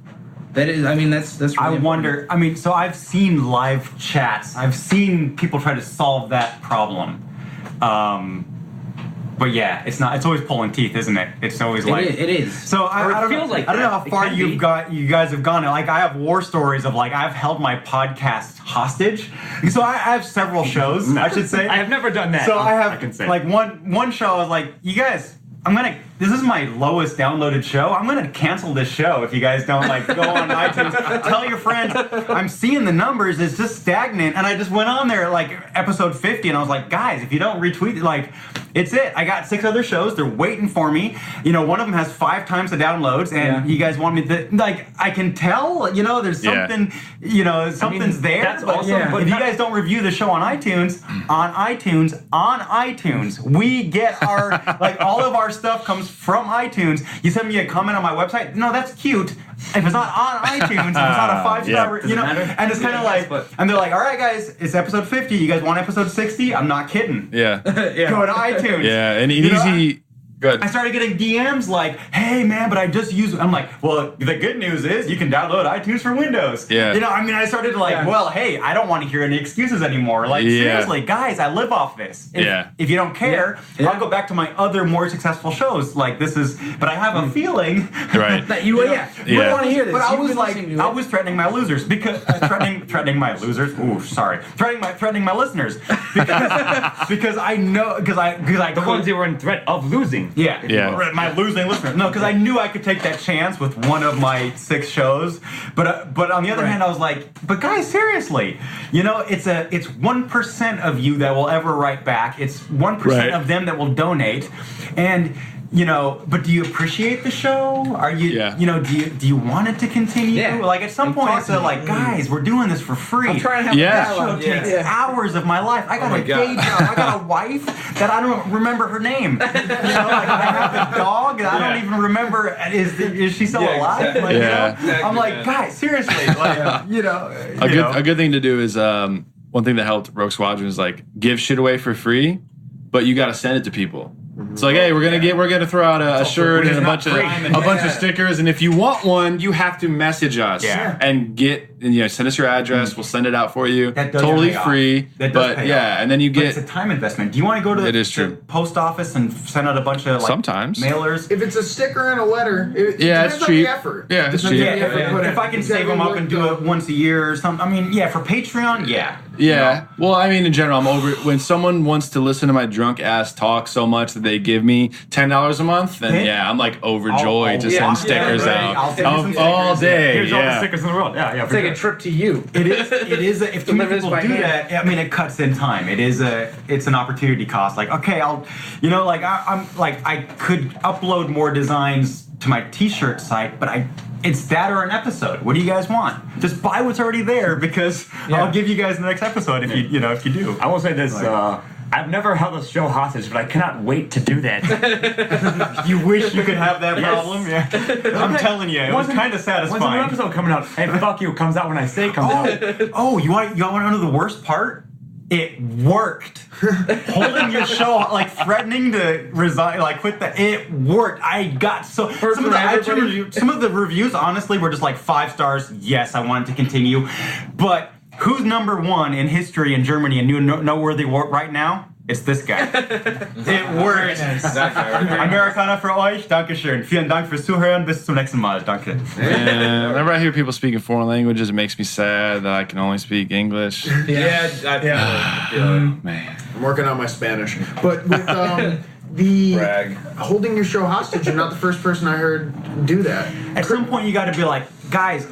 That is, I mean, that's really I wonder, I mean, so I've seen live chats. I've seen people try to solve that problem. But yeah, it's always pulling teeth, isn't it? It's always like it is. So I don't know. I don't know how far you guys have gone. Like I have war stories of like I've held my podcast hostage. So I have several shows. I should say I have never done that. So I can say like one show. I was like, you guys, this is my lowest downloaded show. I'm gonna cancel this show if you guys don't like go on iTunes. Tell your friends. I'm seeing the numbers. It's just stagnant. And I just went on there like episode 50, and I was like, guys, if you don't retweet it, like. It's it. I got 6 other shows. They're waiting for me. One of them has 5 times the downloads, and you guys want me to like. I can tell. There's something. Something's there. That's awesome. But if you guys don't review the show on iTunes, we get our like all of our stuff comes from iTunes. You send me a comment on my website. No, that's cute. If it's not on iTunes, if it's not a 5-star, and it's kind of like, and they're like, all right, guys, it's episode 50. You guys want episode 60? I'm not kidding. Yeah. Go to iTunes. Yeah, and easy. Good. I started getting DMs like, hey man, but I just use. I'm like, well, the good news is you can download iTunes for Windows. Yeah. I started to like, well, hey, I don't want to hear any excuses anymore. Like, seriously, guys, I live off this. If you don't care, I'll go back to my other more successful shows. Like this is, but I have a feeling that you don't want to hear this. But I was like, I was threatening my losers because threatening my losers. Ooh, sorry, threatening my listeners because I know because I the ones who were in threat of losing. Yeah. My losing listeners. No, because I knew I could take that chance with one of my 6 shows. But on the other hand, I was like, but guys, seriously, it's 1% of you that will ever write back. It's 1% of them that will donate, and. But do you appreciate the show? Are you, do you want it to continue? Yeah. Like at some point, it's like, guys, we're doing this for free. I'm trying to have This show takes hours of my life. I got a day job. I got a wife that I don't remember her name. Like I have a dog that I don't even remember. Is she still alive? Exactly. Like, I'm like, guys, seriously, like, a good thing to do is one thing that helped Rogue Squadron is like give shit away for free, but you got to send it to people. It's like, hey, we're gonna throw out a shirt and a bunch of stickers, and if you want one, you have to message us and send us your address. We'll send it out for you. That does totally pay free. That does pay off. And then you get. But it's a time investment. Do you want to go to the post office and send out a bunch of sometimes mailers? If it's a sticker and a letter, it it's depends cheap. on the effort. Yeah, it's cheap. If I can save them up and do it once a year or something. I mean, for Patreon, Yeah. Well, I mean, in general, I'm over it. When someone wants to listen to my drunk ass talk so much that they give me $10 a month, then I'm like overjoyed to send stickers out all day. Here's all the stickers in the world. Yeah. Take a trip to you. It is. If too many people do that, I mean, it cuts in time. It's an opportunity cost. Like, okay, I'm like, I could upload more designs to my T-shirt site, but it's that or an episode. What do you guys want? Just buy what's already there because I'll give you guys the next episode if you do. I will say this. I've never held a show hostage, but I cannot wait to do that. You wish you could have that problem? Yeah. I'm telling you, it was kind of satisfying. When's a new episode coming out? Hey, fuck you, comes out when I say it comes out. Oh, you want to know the worst part? It worked. Holding your show, like threatening to resign, like quit it worked. I got some of the reviews, honestly, were just like 5 stars. Yes, I wanted to continue. But who's number 1 in history in Germany and noteworthy right now? It's this guy. It worked. Amerikaner für euch. Dankeschön. Vielen Dank fürs Zuhören. Bis zum nächsten Mal. Danke. Whenever I hear people speaking foreign languages, it makes me sad that I can only speak English. Yeah. Man. I'm working on my Spanish. But with the holding your show hostage, you're not the first person I heard do that. At some point, you got to be like, guys,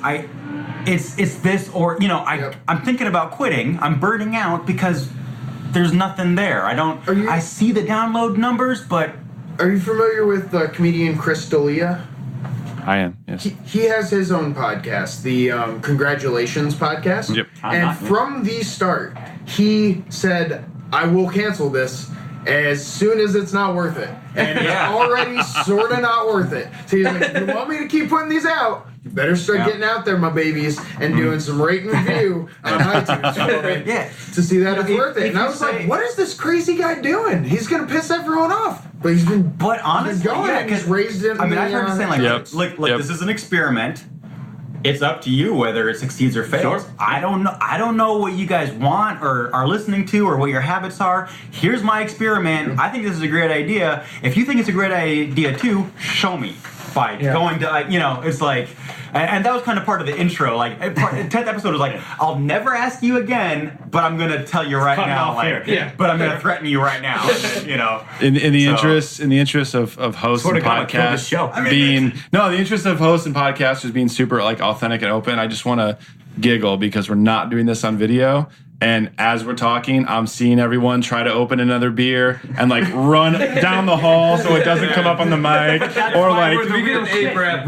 it's this or I'm thinking about quitting. I'm burning out because there's nothing there. I see the download numbers, but are you familiar with comedian Chris D'Elia? I am, yes. He has his own podcast, the Congratulations podcast. Yep. And from the start, he said, I will cancel this as soon as it's not worth it. And it's already sort of not worth it. So he's like, you want me to keep putting these out? You better start getting out there, my babies, and doing some rate and review on iTunes for me to see that it's worth it. And I was like, what is this crazy guy doing? He's going to piss everyone off. But he's been honestly, going he's raised it. I mean, I've heard you saying, this is an experiment. It's up to you whether it succeeds or fails. Sure. I don't know what you guys want or are listening to or what your habits are. Here's my experiment. I think this is a great idea. If you think it's a great idea too, show me. By going to, it's like, and that was kind of part of the intro. Like, 10th episode was like, I'll never ask you again, but I'm gonna tell you right now. But I'm gonna threaten you right now. In the interest of hosts and podcasts the interest of hosts and podcasters being super like authentic and open. I just want to giggle because we're not doing this on video. And as we're talking, I'm seeing everyone try to open another beer and like run down the hall so it doesn't come up on the mic, or like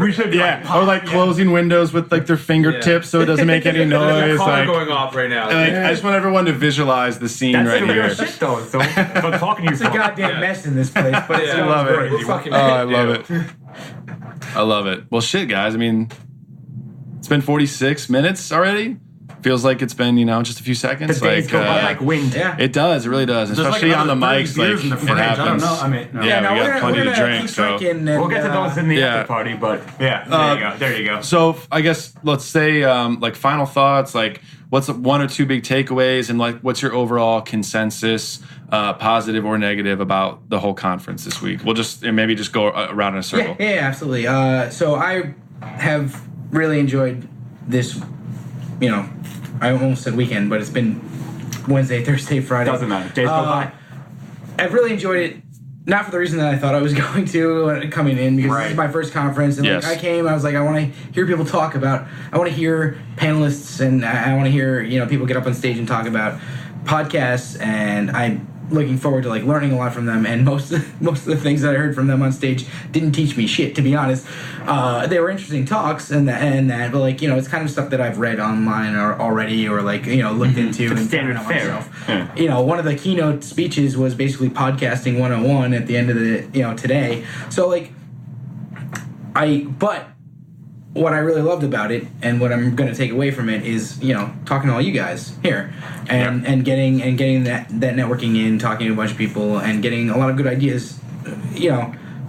we should or like closing windows with like their fingertips so it doesn't make any noise. There's a car going off right now. I just want everyone to visualize the scene right here. That's shit though. So I'm talking to you. It's a goddamn mess in this place, but I love it. I love it. I love it. Well, shit, guys. I mean, it's been 46 minutes already. Feels like it's been, just a few seconds. The days go by like wind. Yeah. It does. It really does. Especially on the mics. Like, it happens. I don't know. We got plenty to drink. So we'll get to those in the after party. But there you go. So I guess let's say like final thoughts. Like, what's 1 or 2 big takeaways, and like what's your overall consensus, positive or negative, about the whole conference this week? We'll just maybe just go around in a circle. Yeah, absolutely. So I have really enjoyed this. I almost said weekend, but it's been Wednesday, Thursday, Friday. Doesn't matter. Days go by. I've really enjoyed it, not for the reason that I thought I was going to coming in, because this is my first conference, and I came, I was like, I want to hear people talk about, I want to hear panelists, and I want to hear people get up on stage and talk about podcasts, and I'm looking forward to like learning a lot from them, and most of the things that I heard from them on stage didn't teach me shit, to be honest. They were interesting talks and that, but like it's kind of stuff that I've read online or already, or like looked into and standard fare. Yeah. One of the keynote speeches was basically podcasting 101 at the end of the today. So like what I really loved about it, and what I'm going to take away from it, is talking to all you guys here, and getting that networking in, talking to a bunch of people, and getting a lot of good ideas,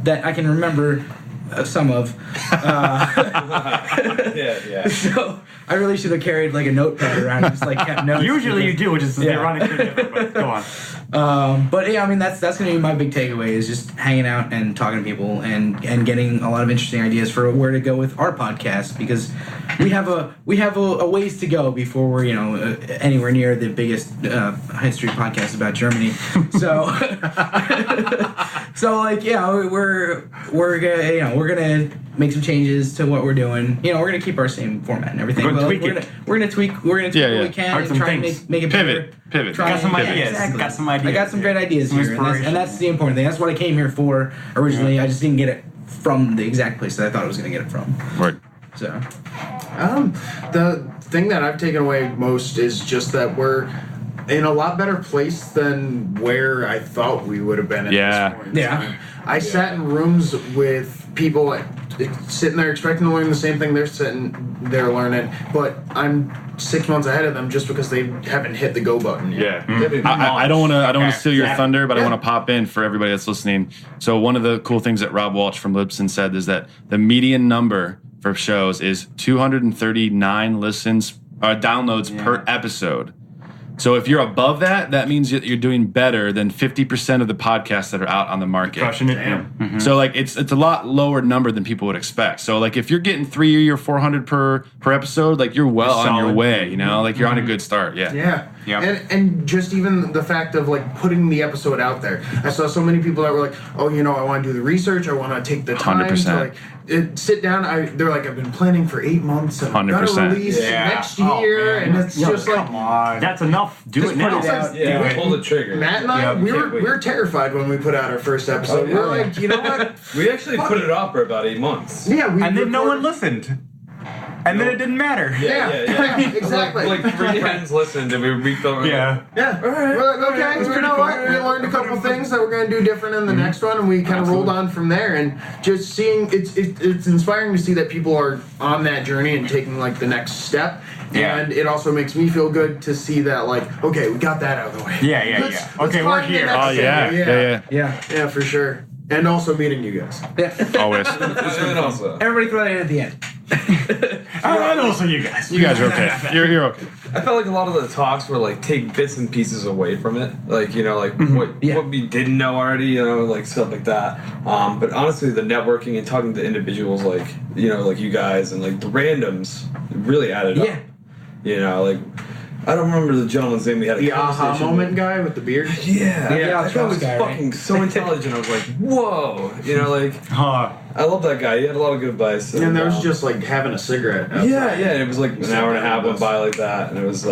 that I can remember some of. So I really should have carried like a notepad around and just like kept notes. Usually you do, which is the ironic thing ever, but go on. But yeah, I mean that's going to be my big takeaway, is just hanging out and talking to people and getting a lot of interesting ideas for where to go with our podcast, because we have a ways to go before we're anywhere near the biggest history podcast about Germany. So we're gonna make some changes to what we're doing. We're gonna keep our same format and everything. We're gonna tweak what we can and try and make it pivot. Got some ideas. Exactly. Got some ideas. I got some great ideas here, and that's the important thing. That's what I came here for originally. I just didn't get it from the exact place that I thought I was going to get it from. Right. So, the thing that I've taken away most is just that we're in a lot better place than where I thought we would have been at this point. Yeah. I sat in rooms with people sitting there expecting to learn the same thing they're sitting there learning, but I'm 6 months ahead of them just because they haven't hit the go button yet. Yeah. I don't want to steal your thunder, but I want to pop in for everybody that's listening. So one of the cool things that Rob Walsh from Libsyn said is that the median number for shows is 239 downloads per episode. So if you're above that, that means that you're doing better than 50% of the podcasts that are out on the market. Crushing it. Mm-hmm. So like it's a lot lower number than people would expect. So like if you're getting 300 or 400 per episode, like you're well on your way, you know, like you're on a good start. Yeah. And just even the fact of like putting the episode out there. I saw so many people that were like, oh, you know, I want to do the research. I want to take the time 100%. to like sit down. They're like, I've been planning for 8 months and I'm going to release next year. And it's just like, come on. That's enough. Do it now. Pull the trigger. Matt and I, we were terrified when we put out our first episode. We're like, you know what? We actually put it off for about 8 months. Yeah, and then no one listened. And then it didn't matter. Yeah, exactly. Like 3 friends listened and we refilled. Yeah. All right. We're like, okay, you know what? We learned a couple things that we're going to do different in the next one, and we kind of rolled on from there. And just seeing, it's inspiring to see that people are on that journey and taking like the next step. Yeah. And it also makes me feel good to see that, like, okay, we got that out of the way. Yeah. Okay, we're here. Oh, Yeah, for sure. And also meeting you guys. Yeah. Always. And also. Everybody throw that in at the end. And also you guys. You guys are okay. You're okay. I felt like a lot of the talks were like take bits and pieces away from it, like you know, like what we didn't know already, you know, like stuff like that. But honestly, the networking and talking to individuals, like you know, like you guys and like the randoms, really added up. You know, like I don't remember the gentleman's name. We had a aha moment guy with the beard. Yeah, that guy was fucking so intelligent. I was like, whoa, you know, like. I love that guy. He had a lot of good advice. And there was just like having a cigarette. Yeah. And it was like an hour and a half went by like that, and it was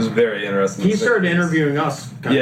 very interesting. He started interviewing us. That's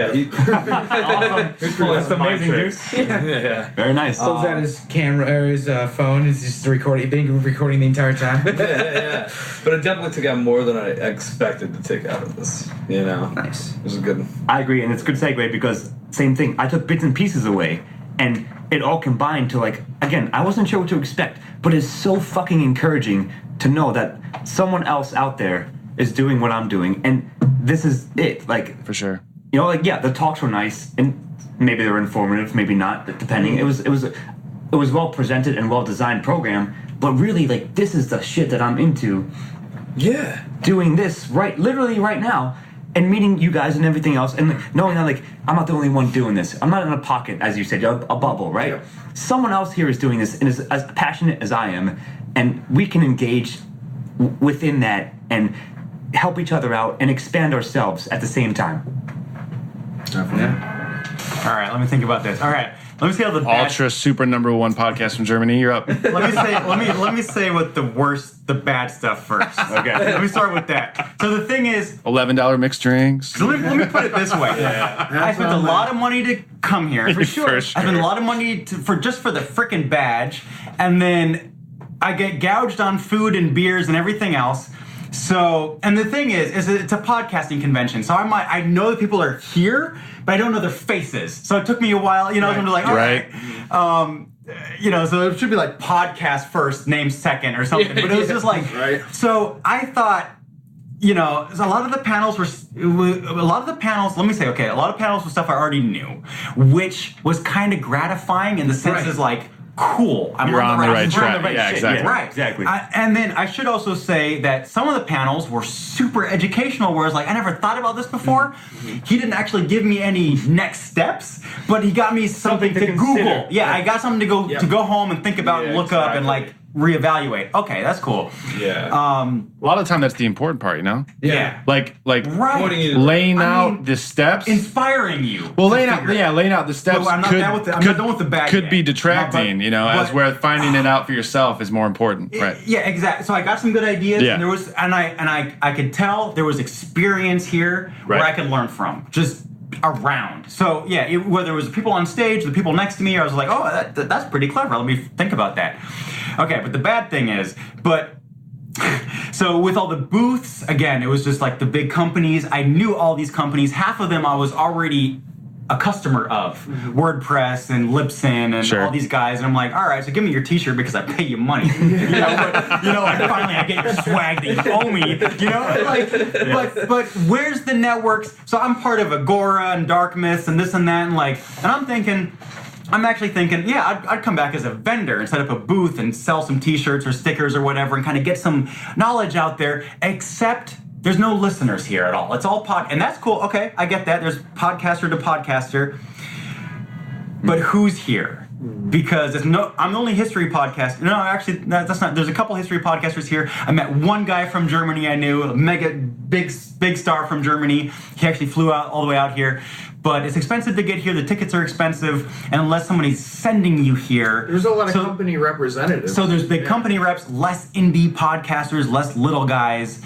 amazing, dude. Yeah. Very nice. Pulls out his camera or his phone. He's just recording. Been recording the entire time. Yeah. But it definitely took out more than I expected to take out of this. You know. Nice. It was good. I agree, and it's a good segue because same thing. I took bits and pieces away, and it all combined to like, again, I wasn't sure what to expect, but it's so fucking encouraging to know that someone else out there is doing what I'm doing, and this is it. Like, for sure. You know, like, yeah, the talks were nice, and maybe they were informative, maybe not, depending. It was well presented and well designed program, but really, like, this is the shit that I'm into. Yeah. Doing this literally right now. And meeting you guys and everything else, and knowing that, like, I'm not the only one doing this. I'm not in a pocket, as you said, a bubble, right? Yeah. Someone else here is doing this and is as passionate as I am, and we can engage within that and help each other out and expand ourselves at the same time. Definitely. Yeah. All right, let me think about this. All right, let me see how the ultra super #1 podcast from Germany. You're up. let me say what the bad stuff first. Okay, let me start with that. So the thing is, $11 mixed drinks. Let me put it this way. I spent a lot of money to come here for sure. I spent a lot of money for the frickin' badge, and then I get gouged on food and beers and everything else. So, and the thing is it's a podcasting convention. So I know that people are here, but I don't know their faces. So it took me a while, you know, to like, all right. You know, so it should be like podcast first, name second or something. But it was just like, so I thought, you know, a lot of the panels were stuff I already knew, which was kind of gratifying in the sense is like, cool. You're on the right track. Yeah, exactly. Yeah, right, exactly. And then I should also say that some of the panels were super educational, whereas like I never thought about this before. Mm-hmm. He didn't actually give me any next steps, but he got me something to Google. Yeah, I got something to go home and think about and look up and like reevaluate. Okay, that's cool. Yeah. A lot of the time, that's the important part, you know. Yeah. Like laying out the steps, inspiring you. Well, laying out the steps. I'm not done with the bag. Could be detracting, you know, as where finding it out for yourself is more important, right? Yeah, exactly. So I got some good ideas, and there was, and I could tell there was experience here where I could learn from. Just around. So yeah, whether it was the people on stage, the people next to me, I was like, oh, that's pretty clever. Let me think about that. Okay, but the bad thing is, so with all the booths, again, it was just like the big companies. I knew all these companies. Half of them I was already a customer of. WordPress and Libsyn and all these guys. And I'm like, all right, so give me your t-shirt because I pay you money. Like finally I get your swag that you owe me. But where's the networks? So I'm part of Agora and Dark Myths and this and that and I'm actually thinking, yeah, I'd come back as a vendor and set up a booth and sell some t-shirts or stickers or whatever and kind of get some knowledge out there, except there's no listeners here at all. It's all and that's cool. Okay, I get that. There's podcaster to podcaster. But who's here? Because I'm the only history podcast. No, actually, that's not. There's a couple history podcasters here. I met one guy from Germany I knew, a mega big star from Germany. He actually flew out all the way out here. But it's expensive to get here. The tickets are expensive, and unless somebody's sending you here, there's a lot of company representatives. So there's big company reps, less indie podcasters, less little guys.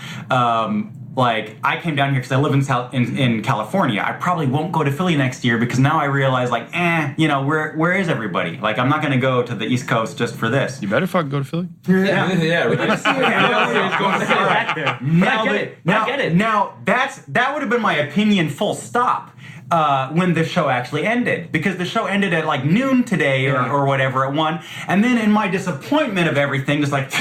Like I came down here because I live in California. I probably won't go to Philly next year because now I realize where is everybody? Like I'm not going to go to the East Coast just for this. You better fucking go to Philly. Yeah. I get it. Now that would have been my opinion. Full stop. When the show actually ended, because the show ended at like noon today or whatever at 1, and then in my disappointment of everything, just like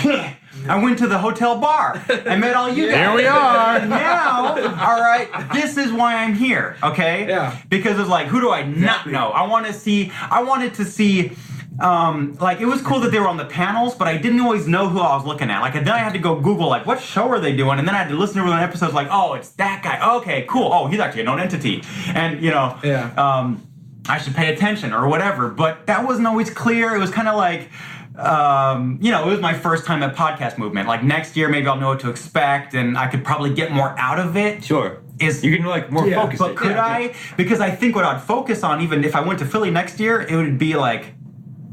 I went to the hotel bar. I met all you guys. Here we are. Now, all right, this is why I'm here, okay? Yeah. Because it's like, who do I not know? I wanted to see. It was cool that they were on the panels, but I didn't always know who I was looking at. Like, and then I had to go Google, like, what show are they doing? And then I had to listen to one episodes, like, oh, it's that guy. Okay, cool. Oh, he's actually a known entity. And, I should pay attention or whatever. But that wasn't always clear. It was kind of like, it was my first time at Podcast Movement. Like, next year, maybe I'll know what to expect, and I could probably get more out of it. Sure. You can, more focus. But could I? Because I think what I'd focus on, even if I went to Philly next year, it would be like,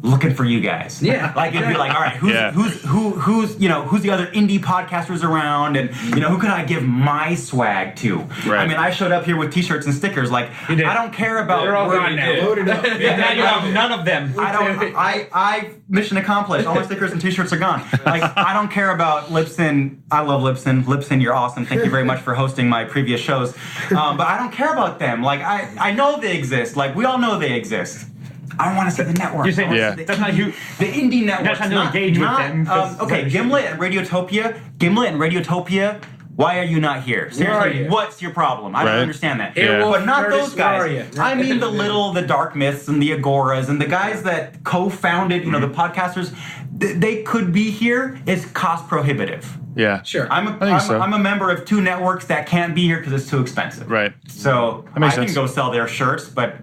looking for you guys. Yeah. Like it'd be like, all right, who's the other indie podcasters around, and who can I give my swag to? Right. I mean, I showed up here with t-shirts and stickers. Like I don't care about. They're all gone now. Loaded up. Now you have none of them. I mission accomplished. All my stickers and t-shirts are gone. Like I don't care about Libsyn. I love Libsyn. Libsyn, you're awesome. Thank you very much for hosting my previous shows. But I don't care about them. Like I know they exist. Like we all know they exist. I want to see the network. You're saying that's not you. The indie network. That's not to engage with them. Okay, Gimlet and Radiotopia. Why are you not here? Seriously, what's your problem? I don't understand that. But not those guys. I mean the Dark Myths and the Agoras and the guys that co-founded, the podcasters. They could be here. It's cost prohibitive. Yeah, sure. I'm a member of 2 networks that can't be here because it's too expensive. Right. So I can go sell their shirts, but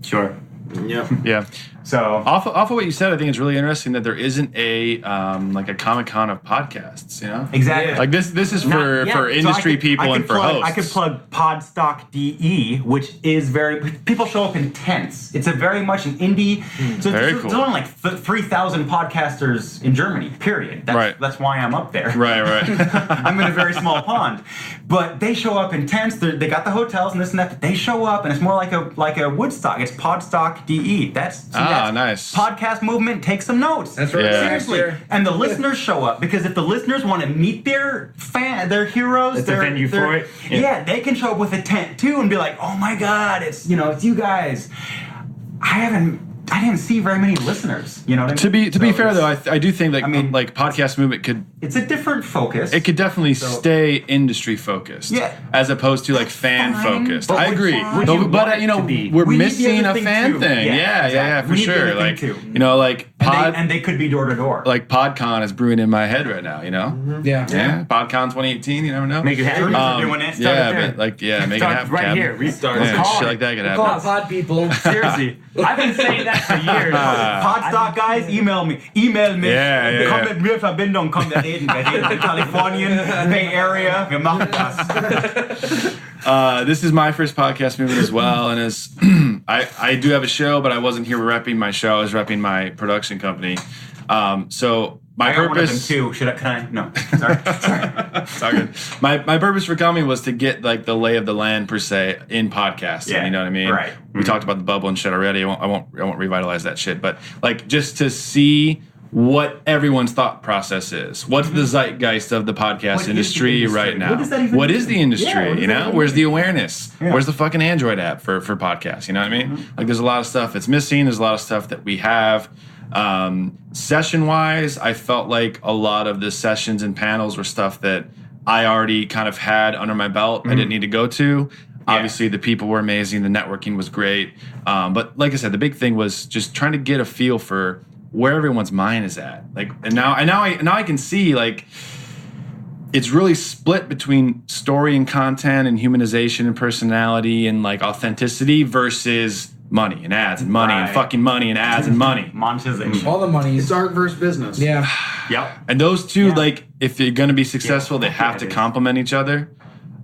sure. Yep. Yeah. So off of what you said, I think it's really interesting that there isn't a Comic-Con of podcasts. Exactly. Like this is for industry people and for hosts. I could plug Podstock.de, which is people show up in tents. It's a very much an indie. So there's only like 3,000 podcasters in Germany. Period. That's why I'm up there. Right. I'm in a very small pond, but they show up in tents. They got the hotels and this and that. But they show up, and it's more like a Woodstock. It's Podstock.de. That's nice. Podcast Movement. Take some notes. That's right. Seriously. And the listeners show up, because if the listeners want to meet their heroes, it's a venue for it. Yeah, they can show up with a tent too and be like, "Oh my God, it's you guys." I didn't see very many listeners. You know what I mean? To be fair though, I do think that Podcast Movement could. It's a different focus. It could definitely stay industry focused. Yeah. As opposed to like fan focused. I agree. But we're We need the missing other a fan too. thing. Yeah, for We need the sure. other Like thing too. And they could be door to door. Like PodCon is brewing in my head right now. Yeah. PodCon 2018. You never know. Make it happen. Doing it. Make it happen. Right here. We start. Shit like that could happen. Call it pod people. Seriously, I've been saying that for years. Podstock guys, email me. Yeah. Komm mit mir in Verbindung, komm, wir reden. Kalifornien, Bay Area, wir machen das. This is my first podcast movement as well, and I do have a show, but I wasn't here repping my show. I was repping my production company. So my I got one of them purpose too. Can I? No. Sorry. it's all good. My purpose for coming was to get like the lay of the land per se in podcasting. Yeah, you know what I mean? right. We talked about the bubble and shit already. I won't revitalize that shit. But like just to see what everyone's thought process is. What's the zeitgeist of the podcast industry right now? What is the industry? You know, where's the awareness? Yeah. Where's the fucking Android app for podcasts? You know what I mean? Like there's a lot of stuff that's missing. There's a lot of stuff that we have. Session wise, I felt like a lot of the sessions and panels were stuff that I already kind of had under my belt. I didn't need to go to. Obviously, the people were amazing. The networking was great. But like I said, the big thing was just trying to get a feel for where everyone's mind is at. Like, and now I can see like it's really split between story and content and humanization and personality and like authenticity versus money and ads and money and fucking money and ads and money. Monetization. All the money. It's art versus business. Yeah. Yep. And those two, like, if you're going to be successful, they have to complement each other.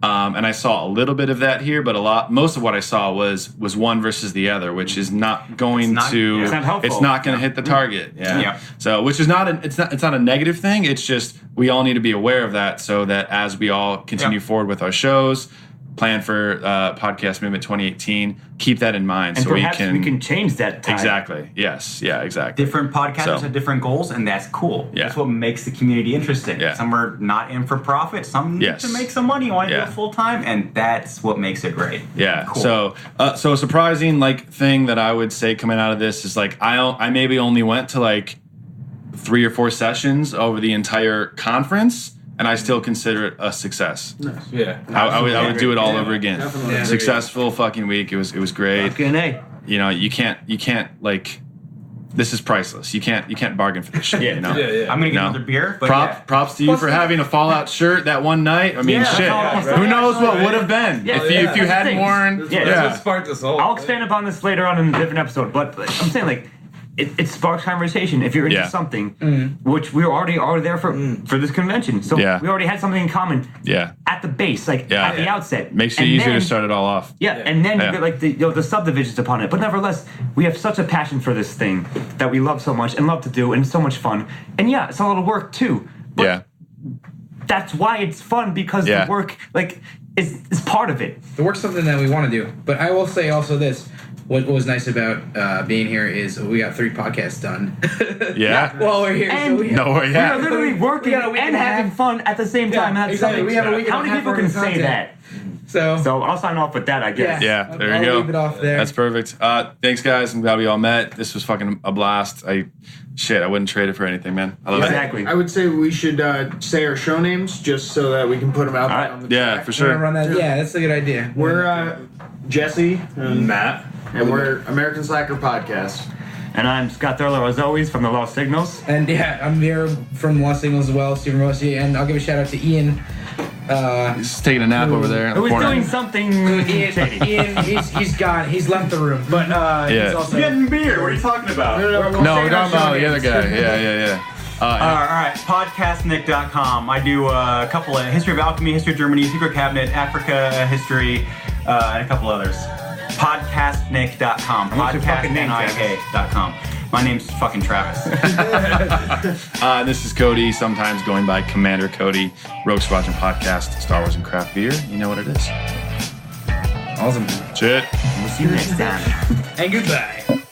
And I saw a little bit of that here, but most of what I saw was one versus the other, which is not going to. It's not helpful. It's not going to hit the target. Yeah. So, which is not it's not a negative thing. It's just we all need to be aware of that, so that as we all continue forward with our shows, plan for Podcast Movement 2018. Keep that in mind, and so we can change that time. Exactly. Yes. Yeah. Exactly. Different podcasters have different goals, and that's cool. Yeah. That's what makes the community interesting. Yeah. Some are not in for profit. Some need to make some money. Want to do it full time, and that's what makes it great. Yeah. Cool. So a surprising like thing that I would say coming out of this is like I maybe only went to like 3 or 4 sessions over the entire conference. And I still consider it a success. Nice. Yeah, I would do it all over again. Definitely. Successful fucking week. It was great. Fucking A. You know, you can't like. This is priceless. You can't bargain for this shit. You know? I'm gonna get another beer. But props to you for having a Fallout shirt that one night. I mean, shit. Who knows what would have been if you hadn't worn? That's what sparked this whole. I'll expand upon this later on in a different episode, but I'm saying like. It sparks conversation if you're into something, which we already are there for this convention. So we already had something in common at the base, like at the outset. Makes it easier to start it all off. And then you get like the subdivisions upon it. But nevertheless, we have such a passion for this thing that we love so much and love to do, and it's so much fun. And it's a lot of work too. But that's why it's fun, because the work is part of it. The work's something that we want to do. But I will say also this. What was nice about being here is we got 3 podcasts done. While we're here. And so we are literally working and having fun at the same time. Exactly. We have a week How many people can say that? So I'll sign off with that, I guess. Yeah, there you go. I'll leave it off there. That's perfect. Thanks, guys. I'm glad we all met. This was fucking a blast. I wouldn't trade it for anything, man. I love it. I would say we should say our show names just so that we can put them out there on the track. For sure. Run that? Yeah, that's a good idea. We're Jesse and Matt, and we're American Slacker Podcast. And I'm Scott Thurlow, as always, from the Lost Signals. And I'm here from Lost Signals as well, Stephen Rossi, and I'll give a shout out to Ian. He's taking a nap over there in the Who's corner. doing something shady. Ian, he's gone. He's left the room. But he's also getting beer. What are you talking about? No, we're talking about the other guy. Yeah. All right, podcastnick.com. I do a couple of History of Alchemy, History of Germany, Secret Cabinet, Africa History, and a couple others. Podcastnick.com. Podcastnick.com. My name's fucking Travis. This is Cody, sometimes going by Commander Cody. Rogue Squadron Podcast, Star Wars and Craft Beer. You know what it is. Awesome. Shit. We'll see you next time. And goodbye.